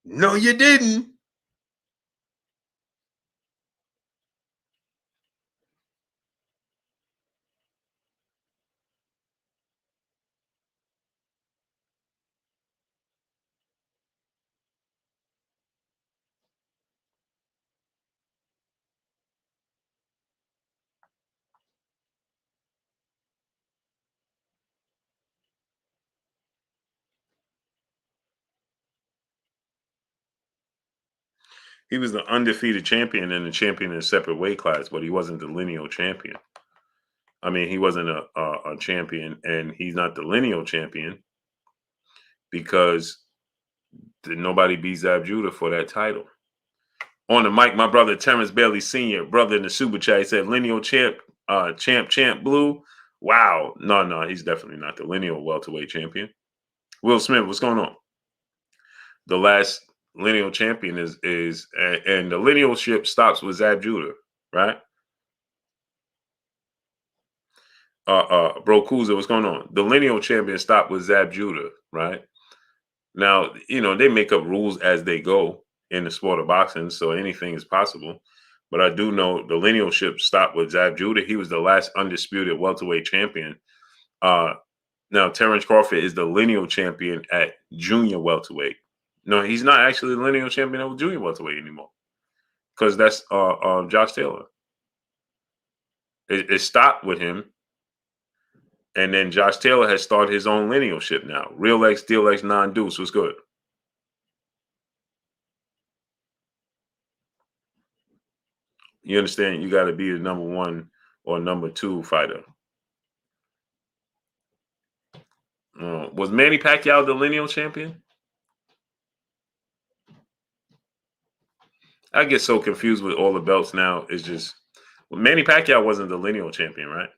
No, you didn't. He was the undefeated champion and the champion in a separate weight class, but he wasn't the lineal champion. I mean, he wasn't a champion, and he's not the lineal champion because nobody beat Zab Judah for that title. On the mic, my brother Terrence Bailey Sr., brother in the super chat, he said lineal champ blue. Wow. No, he's definitely not the lineal welterweight champion. Will Smith, what's going on? The last lineal champion is and the linealship stops with Zab Judah, right? Bro Kuza, what's going on? The lineal champion stopped with Zab Judah, right? Now, they make up rules as they go in the sport of boxing, so anything is possible. But I do know the linealship stopped with Zab Judah. He was the last undisputed welterweight champion. Uh, Now Terrence Crawford is the lineal champion at junior welterweight. No, he's not actually the lineal champion at junior welterweight anymore because that's Josh Taylor. It stopped with him, and then Josh Taylor has started his own linealship now. Real X, Deal X, non-deuce. What's good? You understand? You got to be the number one or number two fighter. Was Manny Pacquiao the lineal champion? I get so confused with all the belts now. It's just Manny Pacquiao wasn't the lineal champion, right?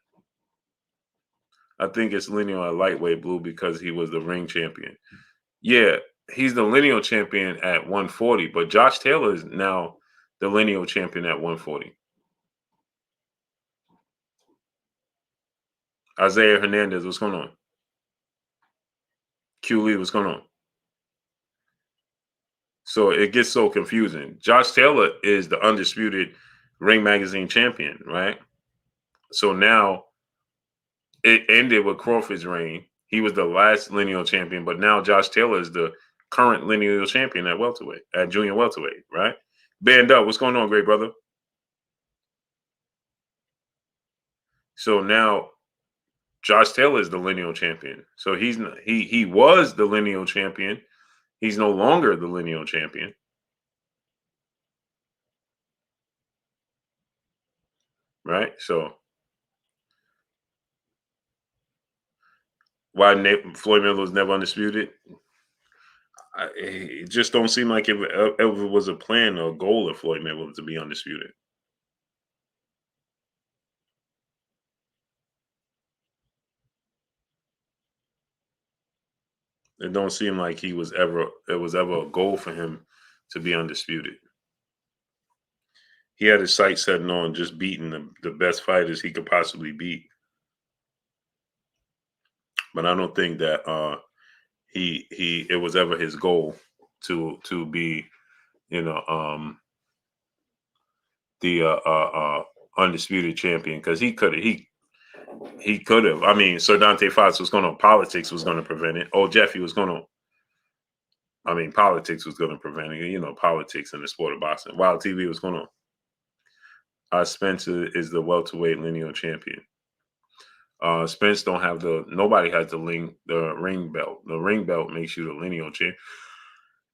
I think it's lineal at lightweight blue because he was the ring champion. Yeah, he's the lineal champion at 140, but Josh Taylor is now the lineal champion at 140. Isaiah Hernandez, what's going on? Q Lee, what's going on? So it gets so confusing. Josh Taylor is the undisputed Ring Magazine champion, right? So now it ended with Crawford's reign. He was the last lineal champion, but now Josh Taylor is the current lineal champion at welterweight, at junior welterweight, right? Band up, what's going on, great brother? So now Josh Taylor is the lineal champion. So he was the lineal champion. He's no longer the lineal champion. Right? So why Floyd Mayweather was never undisputed? It just don't seem like it ever was a plan or a goal of Floyd Mayweather to be undisputed. It don't seem like it was ever a goal for him to be undisputed. He had his sights setting on just beating the best fighters he could possibly beat. But I don't think that it was ever his goal to be, the undisputed champion, because he could have. I mean, Sir Dante Fox was going to politics was going to prevent it. Oh, Jeffy was going to. I mean, politics was going to prevent it. Politics in the sport of boxing. Wild TV was going to. Spencer is the welterweight lineal champion. Spence don't have nobody has the ring belt. The ring belt makes you the lineal champion.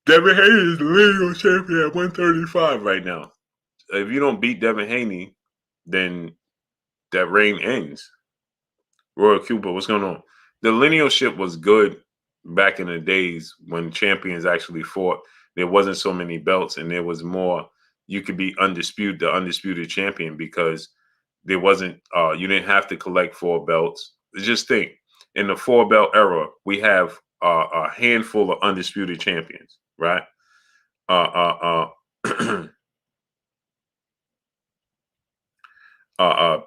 Devin Haney is the lineal champion at 135 right now. If you don't beat Devin Haney, then that reign ends. Royal Cuba, what's going on? The linealship was good back in the days when champions actually fought. There wasn't so many belts, and there was more. You could be the undisputed champion, because there wasn't. You didn't have to collect 4 belts. Just think, in the 4-belt era, we have a handful of undisputed champions, right?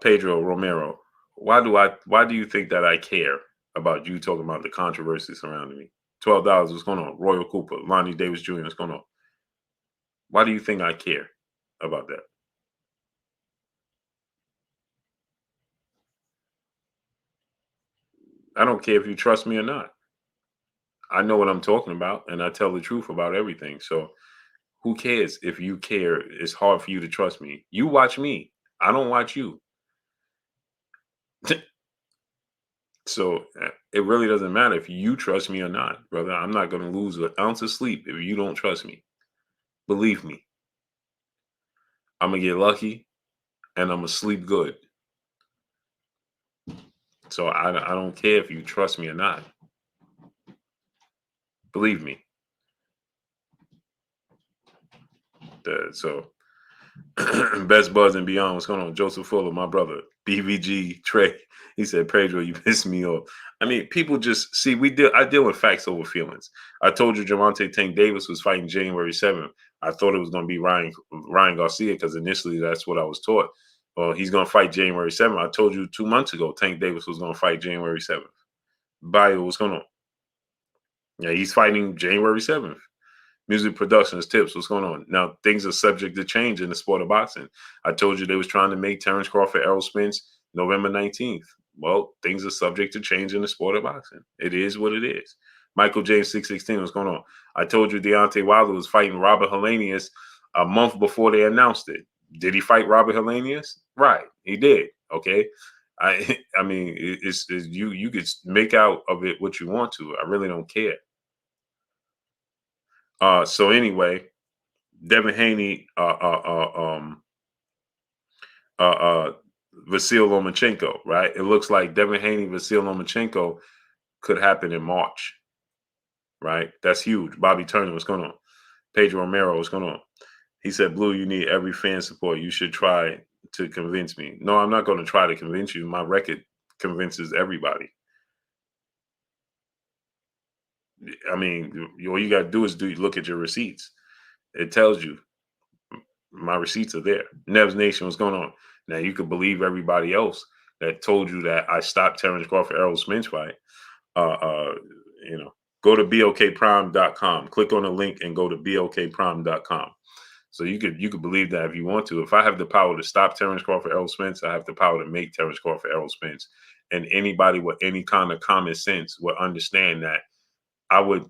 Pedro Romero, why do you think that I care about you talking about the controversy surrounding me? $12, what's going on? Royal Cooper, Lonnie Davis Jr., what's going on? Why do you think I care about that? I don't care if you trust me or not. I know what I'm talking about, and I tell the truth about everything. So who cares if you care? It's hard for you to trust me. You watch me. I don't watch you. So it really doesn't matter if you trust me or not, brother. I'm not going to lose an ounce of sleep if you don't trust me. Believe me. I'm going to get lucky, and I'm going to sleep good. So I don't care if you trust me or not. Believe me. So Best Buzz and Beyond, what's going on? Joseph Fuller, my brother. BVG Trey. He said, Pedro, you pissed me off. I mean, people just see, I deal with facts over feelings. I told you Gervonta Tank Davis was fighting January 7th. I thought it was going to be Ryan Garcia, because initially that's what I was taught. Well, he's going to fight January 7th. I told you 2 months ago Tank Davis was going to fight January 7th. Bio, what's going on? Yeah, he's fighting January 7th. Music Productions tips. What's going on? Now, things are subject to change in the sport of boxing. I told you they was trying to make Terrence Crawford Errol Spence November 19th. Well, things are subject to change in the sport of boxing. It is what it is. Michael James 616. What's going on? I told you Deontay Wilder was fighting Robert Helenius a month before they announced it. Did he fight Robert Helenius? Right, he did. Okay. I mean, it's you could make out of it what you want to. I really don't care. So anyway, Devin Haney, Vasily Lomachenko, right? It looks like Devin Haney, Vasily Lomachenko could happen in March, right? That's huge. Bobby Turner, what's going on? Pedro Romero, what's going on? He said, Blue, you need every fan support. You should try to convince me. No, I'm not going to try to convince you. My record convinces everybody. I mean, all you got to do is look at your receipts. It tells you. My receipts are there. Nev's Nation, what's going on? Now you could believe everybody else that told you that I stopped Terrence Crawford Errol Spence fight. You know, go to blkprime.com. Click on the link and go to blkprime.com. So you could believe that if you want to. If I have the power to stop Terrence Crawford Errol Spence, I have the power to make Terrence Crawford Errol Spence. And anybody with any kind of common sense would understand that I would.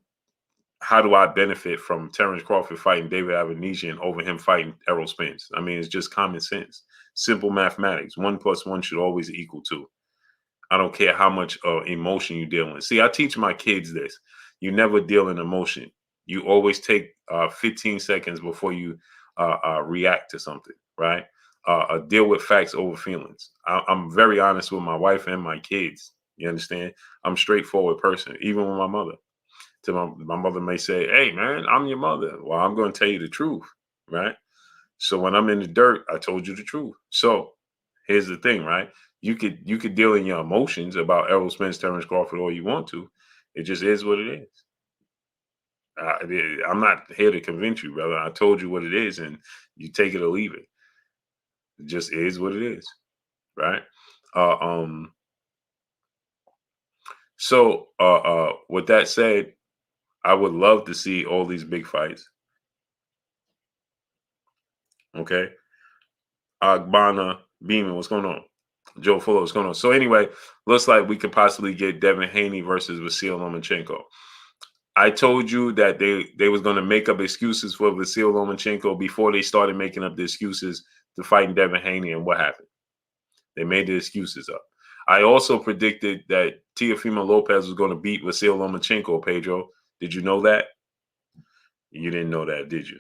How do I benefit from Terrence Crawford fighting David Avanesian over him fighting Errol Spence? I mean, it's just common sense, simple mathematics. 1 + 1 should always equal 2. I don't care how much emotion you deal with. See, I teach my kids this. You never deal in emotion. You always take 15 seconds before you react to something, right? Deal with facts over feelings. I'm very honest with my wife and my kids. You understand? I'm a straightforward person, even with my mother. To my mother may say, hey, man, I'm your mother. Well, I'm going to tell you the truth, right? So when I'm in the dirt, I told you the truth. So here's the thing, right? You could deal in your emotions about Errol Spence, Terrence Crawford, all you want to. It just is what it is. I'm not here to convince you, brother. I told you what it is, and you take it or leave it. It just is what it is, right? Uh, um. So, with that said, I would love to see all these big fights. Okay. Agbana Beeman, what's going on? Joe Fuller, what's going on? So anyway, looks like we could possibly get Devin Haney versus Vasily Lomachenko. I told you that they was going to make up excuses for Vasily Lomachenko before they started making up the excuses to fight Devin Haney, and what happened? They made the excuses up. I also predicted that Teofimo Lopez was going to beat Vasily Lomachenko, Pedro. Did you know that? You didn't know that, did you?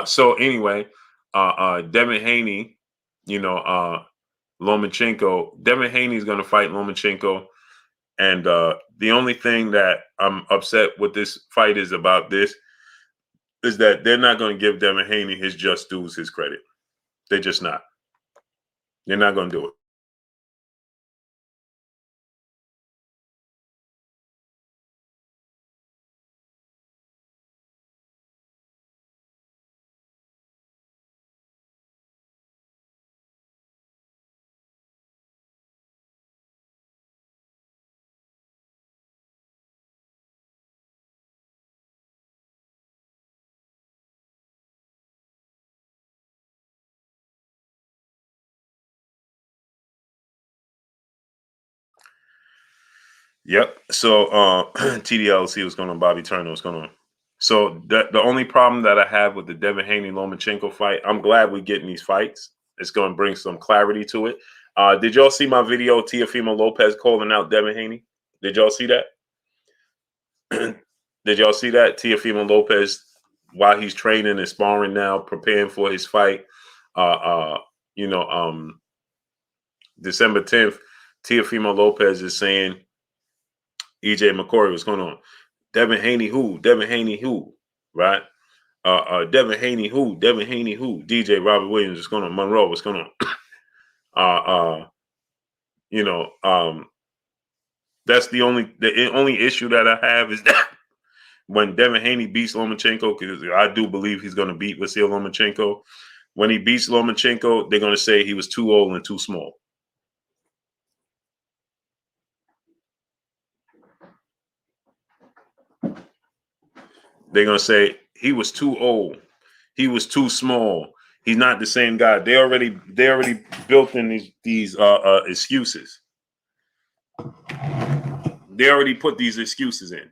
So anyway, Devin Haney, you know, Lomachenko. Devin Haney is going to fight Lomachenko, and the only thing that I'm upset with this fight is that they're not going to give Devin Haney his just dues, his credit. They're just not. They're not going to do it. Yep. So TDLC was going on. Bobby Turner was going on. So the only problem that I have with the Devin Haney Lomachenko fight, I'm glad we're getting these fights. It's going to bring some clarity to it. Did y'all see my video, Teofimo Lopez calling out Devin Haney? Did y'all see that? Did y'all see that? Teofimo Lopez, while he's training and sparring now, preparing for his fight, uh, uh, you know, December 10th, Teofimo Lopez is saying, EJ McCory, what's going on? Devin Haney who? Devin Haney who? Right? Devin Haney who? Devin Haney who? DJ Robert Williams, what's going on? Monroe, what's going on? You know, that's the only issue that I have is that when Devin Haney beats Lomachenko, because I do believe he's going to beat Vasily Lomachenko. When he beats Lomachenko, they're going to say he was too old and too small. They're gonna say he was too old, he was too small, he's not the same guy. They already built in these excuses. They already put these excuses in.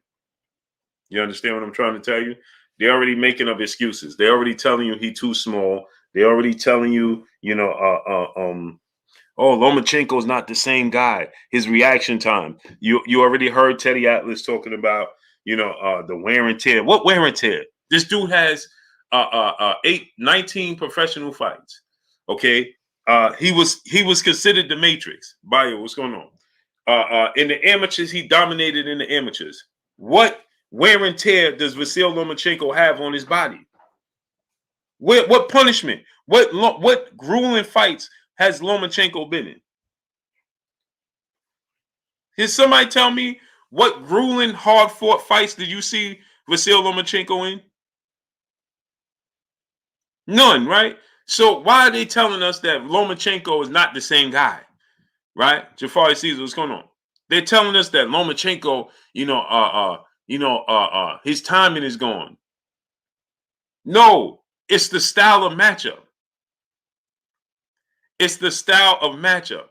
You understand what I'm trying to tell you? They're already making up excuses. They're already telling you he's too small. They're already telling you, oh, Lomachenko's not the same guy. His reaction time. You already heard Teddy Atlas talking about, the wear and tear. What wear and tear? This dude has 19 professional fights. Okay. He was considered the Matrix. Bio, what's going on? In the amateurs, he dominated in the amateurs. What wear and tear does Vasily Lomachenko have on his body? What punishment? What grueling fights has Lomachenko been in? Can somebody tell me what grueling, hard-fought fights did you see Vasily Lomachenko in? None, right? So why are they telling us that Lomachenko is not the same guy, right? Jafari Caesar, what's going on? They're telling us that Lomachenko, his timing is gone. No, it's the style of matchup. It's the style of matchup.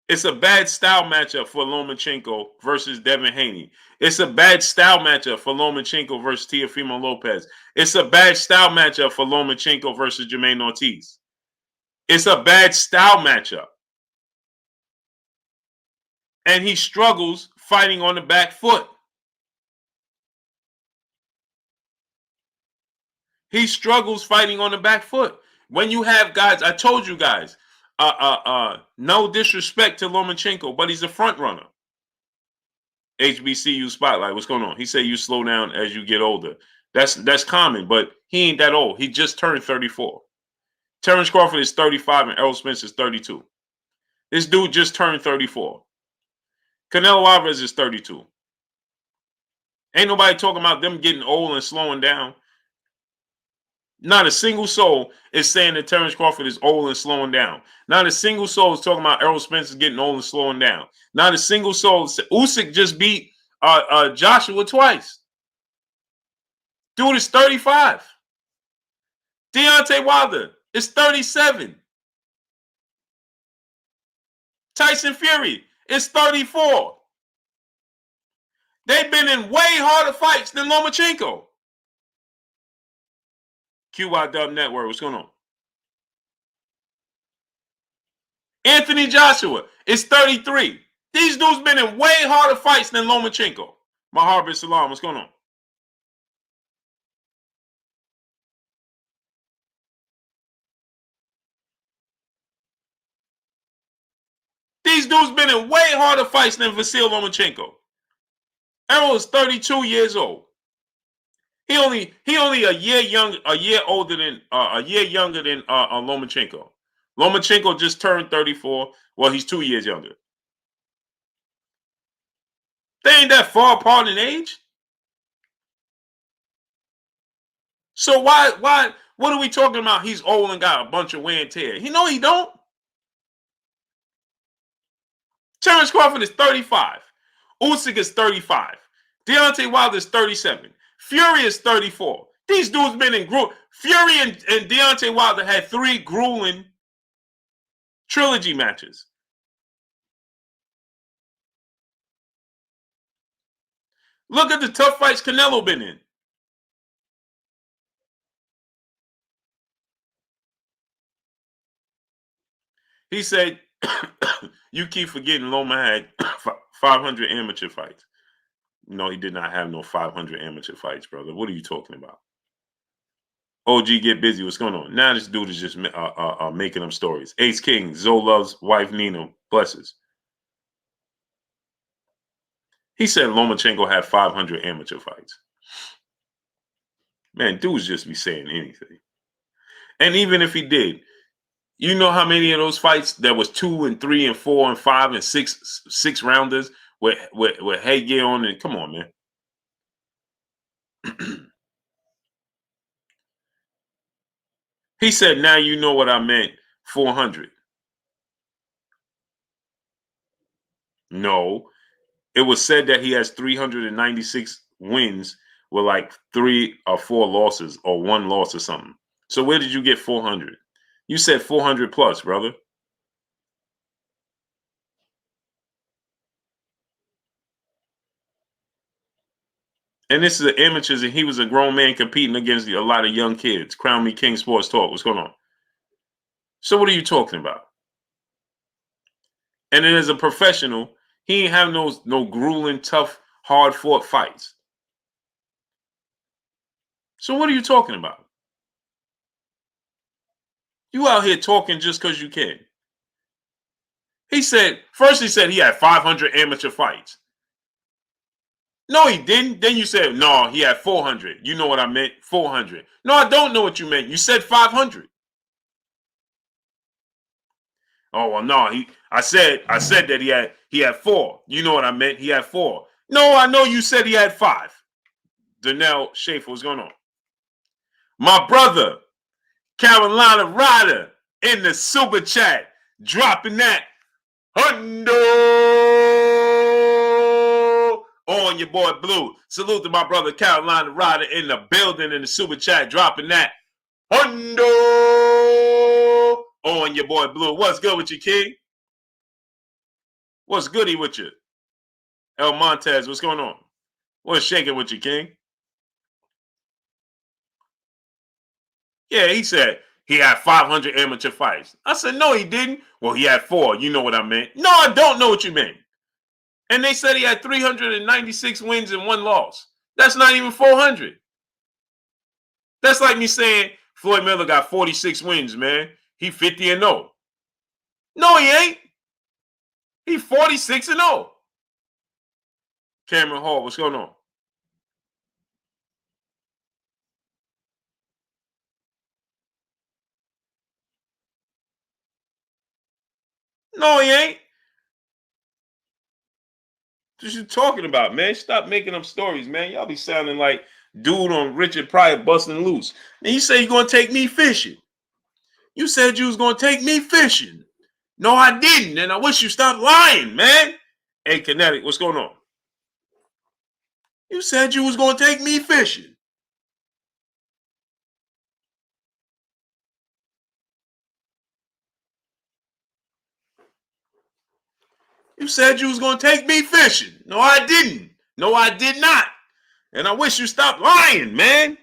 It's a bad style matchup for Lomachenko versus Devin Haney. It's a bad style matchup for Lomachenko versus Teofimo Lopez. It's a bad style matchup for Lomachenko versus Jermaine Ortiz. It's a bad style matchup. And he struggles fighting on the back foot. He struggles fighting on the back foot. When you have guys, I told you guys, no disrespect to Lomachenko, but he's a front runner. HBCU Spotlight, what's going on? He said you slow down as you get older. That's common, but he ain't that old. He just turned 34. Terrence Crawford is 35 and Errol Spence is 32. This dude just turned 34. Canelo Alvarez is 32. Ain't nobody talking about them getting old and slowing down. Not a single soul is saying that Terrence Crawford is old and slowing down. Not a single soul is talking about Errol Spence is getting old and slowing down. Not a single soul. Usyk just beat Joshua twice. Dude is 35. Deontay Wilder is 37. Tyson Fury is 34. They've been in way harder fights than Lomachenko. QYW Network, what's going on? Anthony Joshua is 33. These dudes been in way harder fights than Lomachenko. Maharbir Salam, what's going on? These dudes been in way harder fights than Vasily Lomachenko. Errol is 32 years old. He only a year younger than Lomachenko. Lomachenko just turned 34. Well, he's 2 years younger. They ain't that far apart in age. So why what are we talking about? He's old and got a bunch of wear and tear. He don't. Terrence Crawford is 35. Usyk is 35. Deontay Wilder is 37. Fury is 34. These dudes been in group. Fury and Deontay Wilder had 3 grueling trilogy matches. Look at the tough fights Canelo been in. He said, you keep forgetting Loma had 500 amateur fights. No, he did not have no 500 amateur fights, brother. What are you talking about? OG, get busy. What's going on? Now this dude is just making them stories. Ace King, Zoe loves wife Nina. Blesses. He said Lomachenko had 500 amateur fights. Man, dudes just be saying anything. And even if he did, you know how many of those fights that was 2 and 3 and 4 and 5 and 6 rounders with headgear on it? Come on, man. He said, now you know what I meant, 400. No. It was said that he has 396 wins with like 3 or 4 losses or 1 loss or something. So where did you get 400? You said 400 plus, brother. And this is the amateurs, and he was a grown man competing against a lot of young kids. Crown Me King Sports Talk. What's going on? So what are you talking about? And then as a professional, he ain't have no grueling, tough, hard-fought fights. So what are you talking about? You out here talking just because you can. He said he had 500 amateur fights. No, he didn't. Then you said, no, he had 400. You know what I meant? 400. No, I don't know what you meant. You said 500. Oh, well, no, I said that he had 4. You know what I meant? He had 4. No, I know you said he had 5. Lineal Schaefer, what's going on? My brother, Carolina Ryder, in the super chat, dropping that hundo on your boy Blue. Salute to my brother Carolina Ryder in the building in the super chat, dropping that hundo on your boy Blue. What's good with you, King? What's goody with you? El Montez, what's going on? What's shaking with you, King? Yeah, he said he had 500 amateur fights. I said, no, he didn't. Well, he had 4. You know what I meant. No, I don't know what you meant. And they said he had 396 wins and 1 loss. That's not even 400. That's like me saying Floyd Miller got 46 wins, man. He 50-0. No, he ain't. He 46-0. Cameron Hall, what's going on? No, he ain't. What you talking about, man? Stop making up stories, man. Y'all be sounding like dude on Richard Pryor busting loose. And you say you're going to take me fishing. You said you was going to take me fishing. No, I didn't. And I wish you stopped lying, man. Hey, Kinetic, what's going on? You said you was going to take me fishing. You said you was going to take me fishing. No, I didn't. No, I did not. And I wish you stopped lying, man.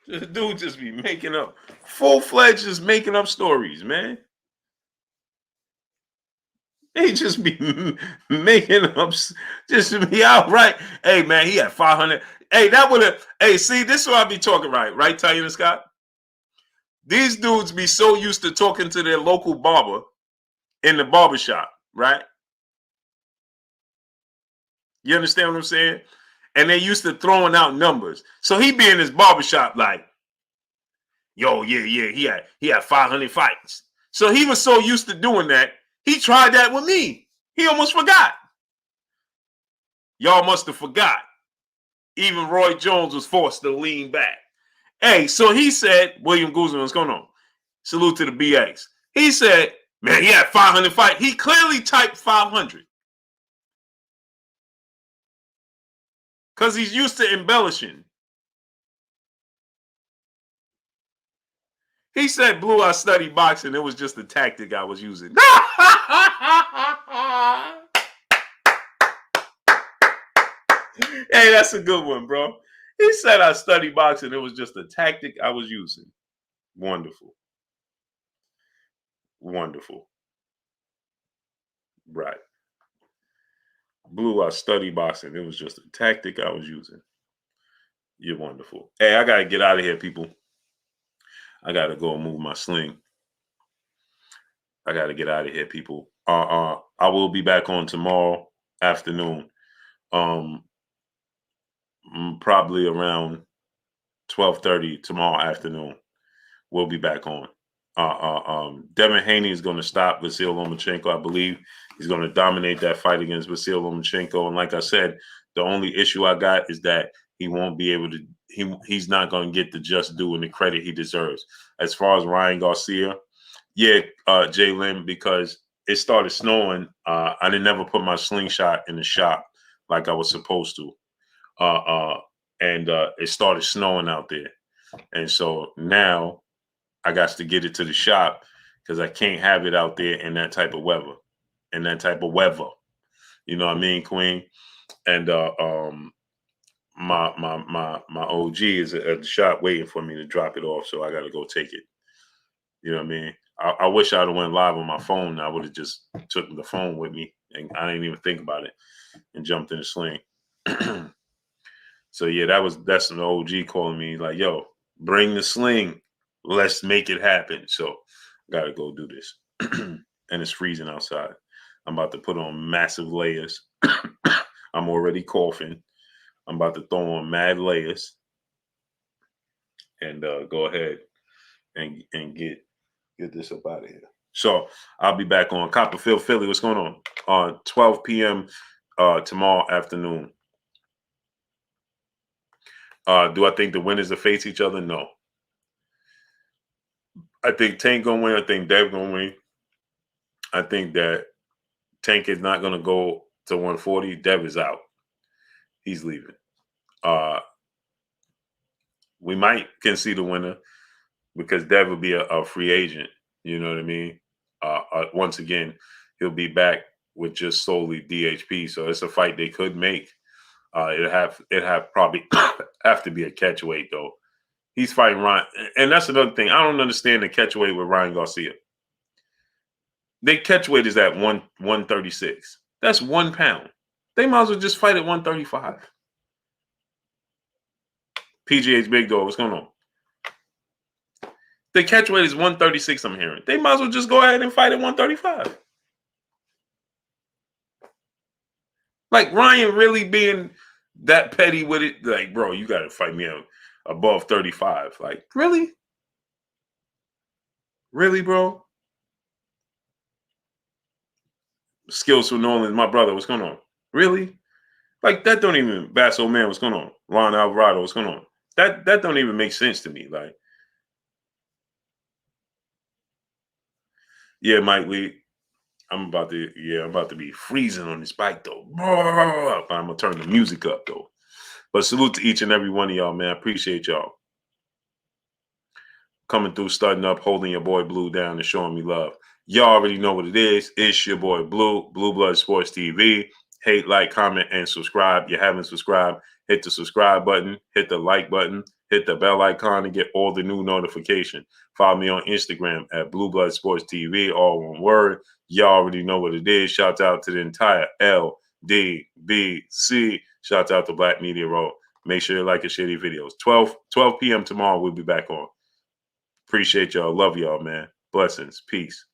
This dude just be making up, full-fledged just making up stories, man. He just be making up, just be outright. Hey, man, he had 500. Hey, that would have, hey, see, this is what I be talking right, Taylor Scott? These dudes be so used to talking to their local barber in the barbershop, right? You understand what I'm saying? And they used to throwing out numbers. So he be in his barbershop like, yo, yeah, he had 500 fights. So he was so used to doing that, he tried that with me. He almost forgot. Y'all must have forgot. Even Roy Jones was forced to lean back. Hey, so he said, William Guzman, what's going on? Salute to the BX. He said, man, he had 500 fights. He clearly typed 500. Because he's used to embellishing. He said, Blue, I studied boxing. It was just a tactic I was using. Hey, that's a good one, bro. He said, I studied boxing. It was just a tactic I was using. Wonderful. Wonderful. Right. Blue, I studied boxing. It was just a tactic I was using. You're wonderful. Hey, I got to get out of here, people. I got to go and move my sling. I got to get out of here, people. I will be back on tomorrow afternoon. Probably around 12:30 tomorrow afternoon. We'll be back on. Devin Haney is going to stop Vasily Lomachenko. I believe he's going to dominate that fight against Vasily Lomachenko. And like I said, the only issue I got is that he won't be able to. He's not going to get the just due and the credit he deserves. As far as Ryan Garcia, yeah, Jalen, because it started snowing. I didn't never put my slingshot in the shop like I was supposed to, and it started snowing out there, and so now I got to get it to the shop because I can't have it out there in that type of weather. You know what I mean, Queen? And my OG is at the shop waiting for me to drop it off, so I got to go take it. You know what I mean? I wish I'd have went live on my phone. I would have just took the phone with me, and I didn't even think about it, and jumped in the sling. So yeah, that's an OG calling me like, "Yo, bring the sling. Let's make it happen." So I got to go do this, and it's freezing outside. I'm about to put on massive layers. I'm already coughing. I'm about to throw on mad layers and go ahead and get this up out of here. So I'll be back on Copperfield, Philly. What's going on? 12 p.m. Tomorrow afternoon. Do I think the winners will face each other? No. I think Tank gonna win. I think Dev gonna win. I think that Tank is not gonna go to 140. Dev is out. He's leaving. We might can see the winner because Dev will be a free agent. You know what I mean? Once again, he'll be back with just solely DHP. So it's a fight they could make. It have probably have to be a catchweight though. He's fighting Ryan, and that's another thing. I don't understand the catchweight with Ryan Garcia. They catchweight is at 136. That's 1 pound. They might as well just fight at 135. PGH's Big Dog, what's going on? The catchweight is 136, I'm hearing. They might as well just go ahead and fight at 135. Like, Ryan really being that petty with it, like, bro, you got to fight me above 35. Like, really? Really, bro? Skills from New Orleans, my brother, what's going on? Really? Like, that don't even, Bass Old Man, what's going on? Ron Alvarado, what's going on? That don't even make sense to me. Like, yeah, Mike Lee, I'm about to be freezing on this bike though. I'm gonna turn the music up though. But salute to each and every one of y'all, man. I appreciate y'all coming through, starting up, holding your boy Blue down, and showing me love. Y'all already know what it is. It's your boy Blue, Blue Blood Sports TV. Hate, like, comment, and subscribe. You haven't subscribed, hit the subscribe button, hit the like button, hit the bell icon to get all the new notifications. Follow me on Instagram at Blue Blood Sports TV, all one word. Y'all already know what it is. Shout out to the entire LDBC. Shout out to Black Media Row. Make sure you like and share these videos. 12 p.m. tomorrow, we'll be back on. Appreciate y'all. Love y'all, man. Blessings. Peace.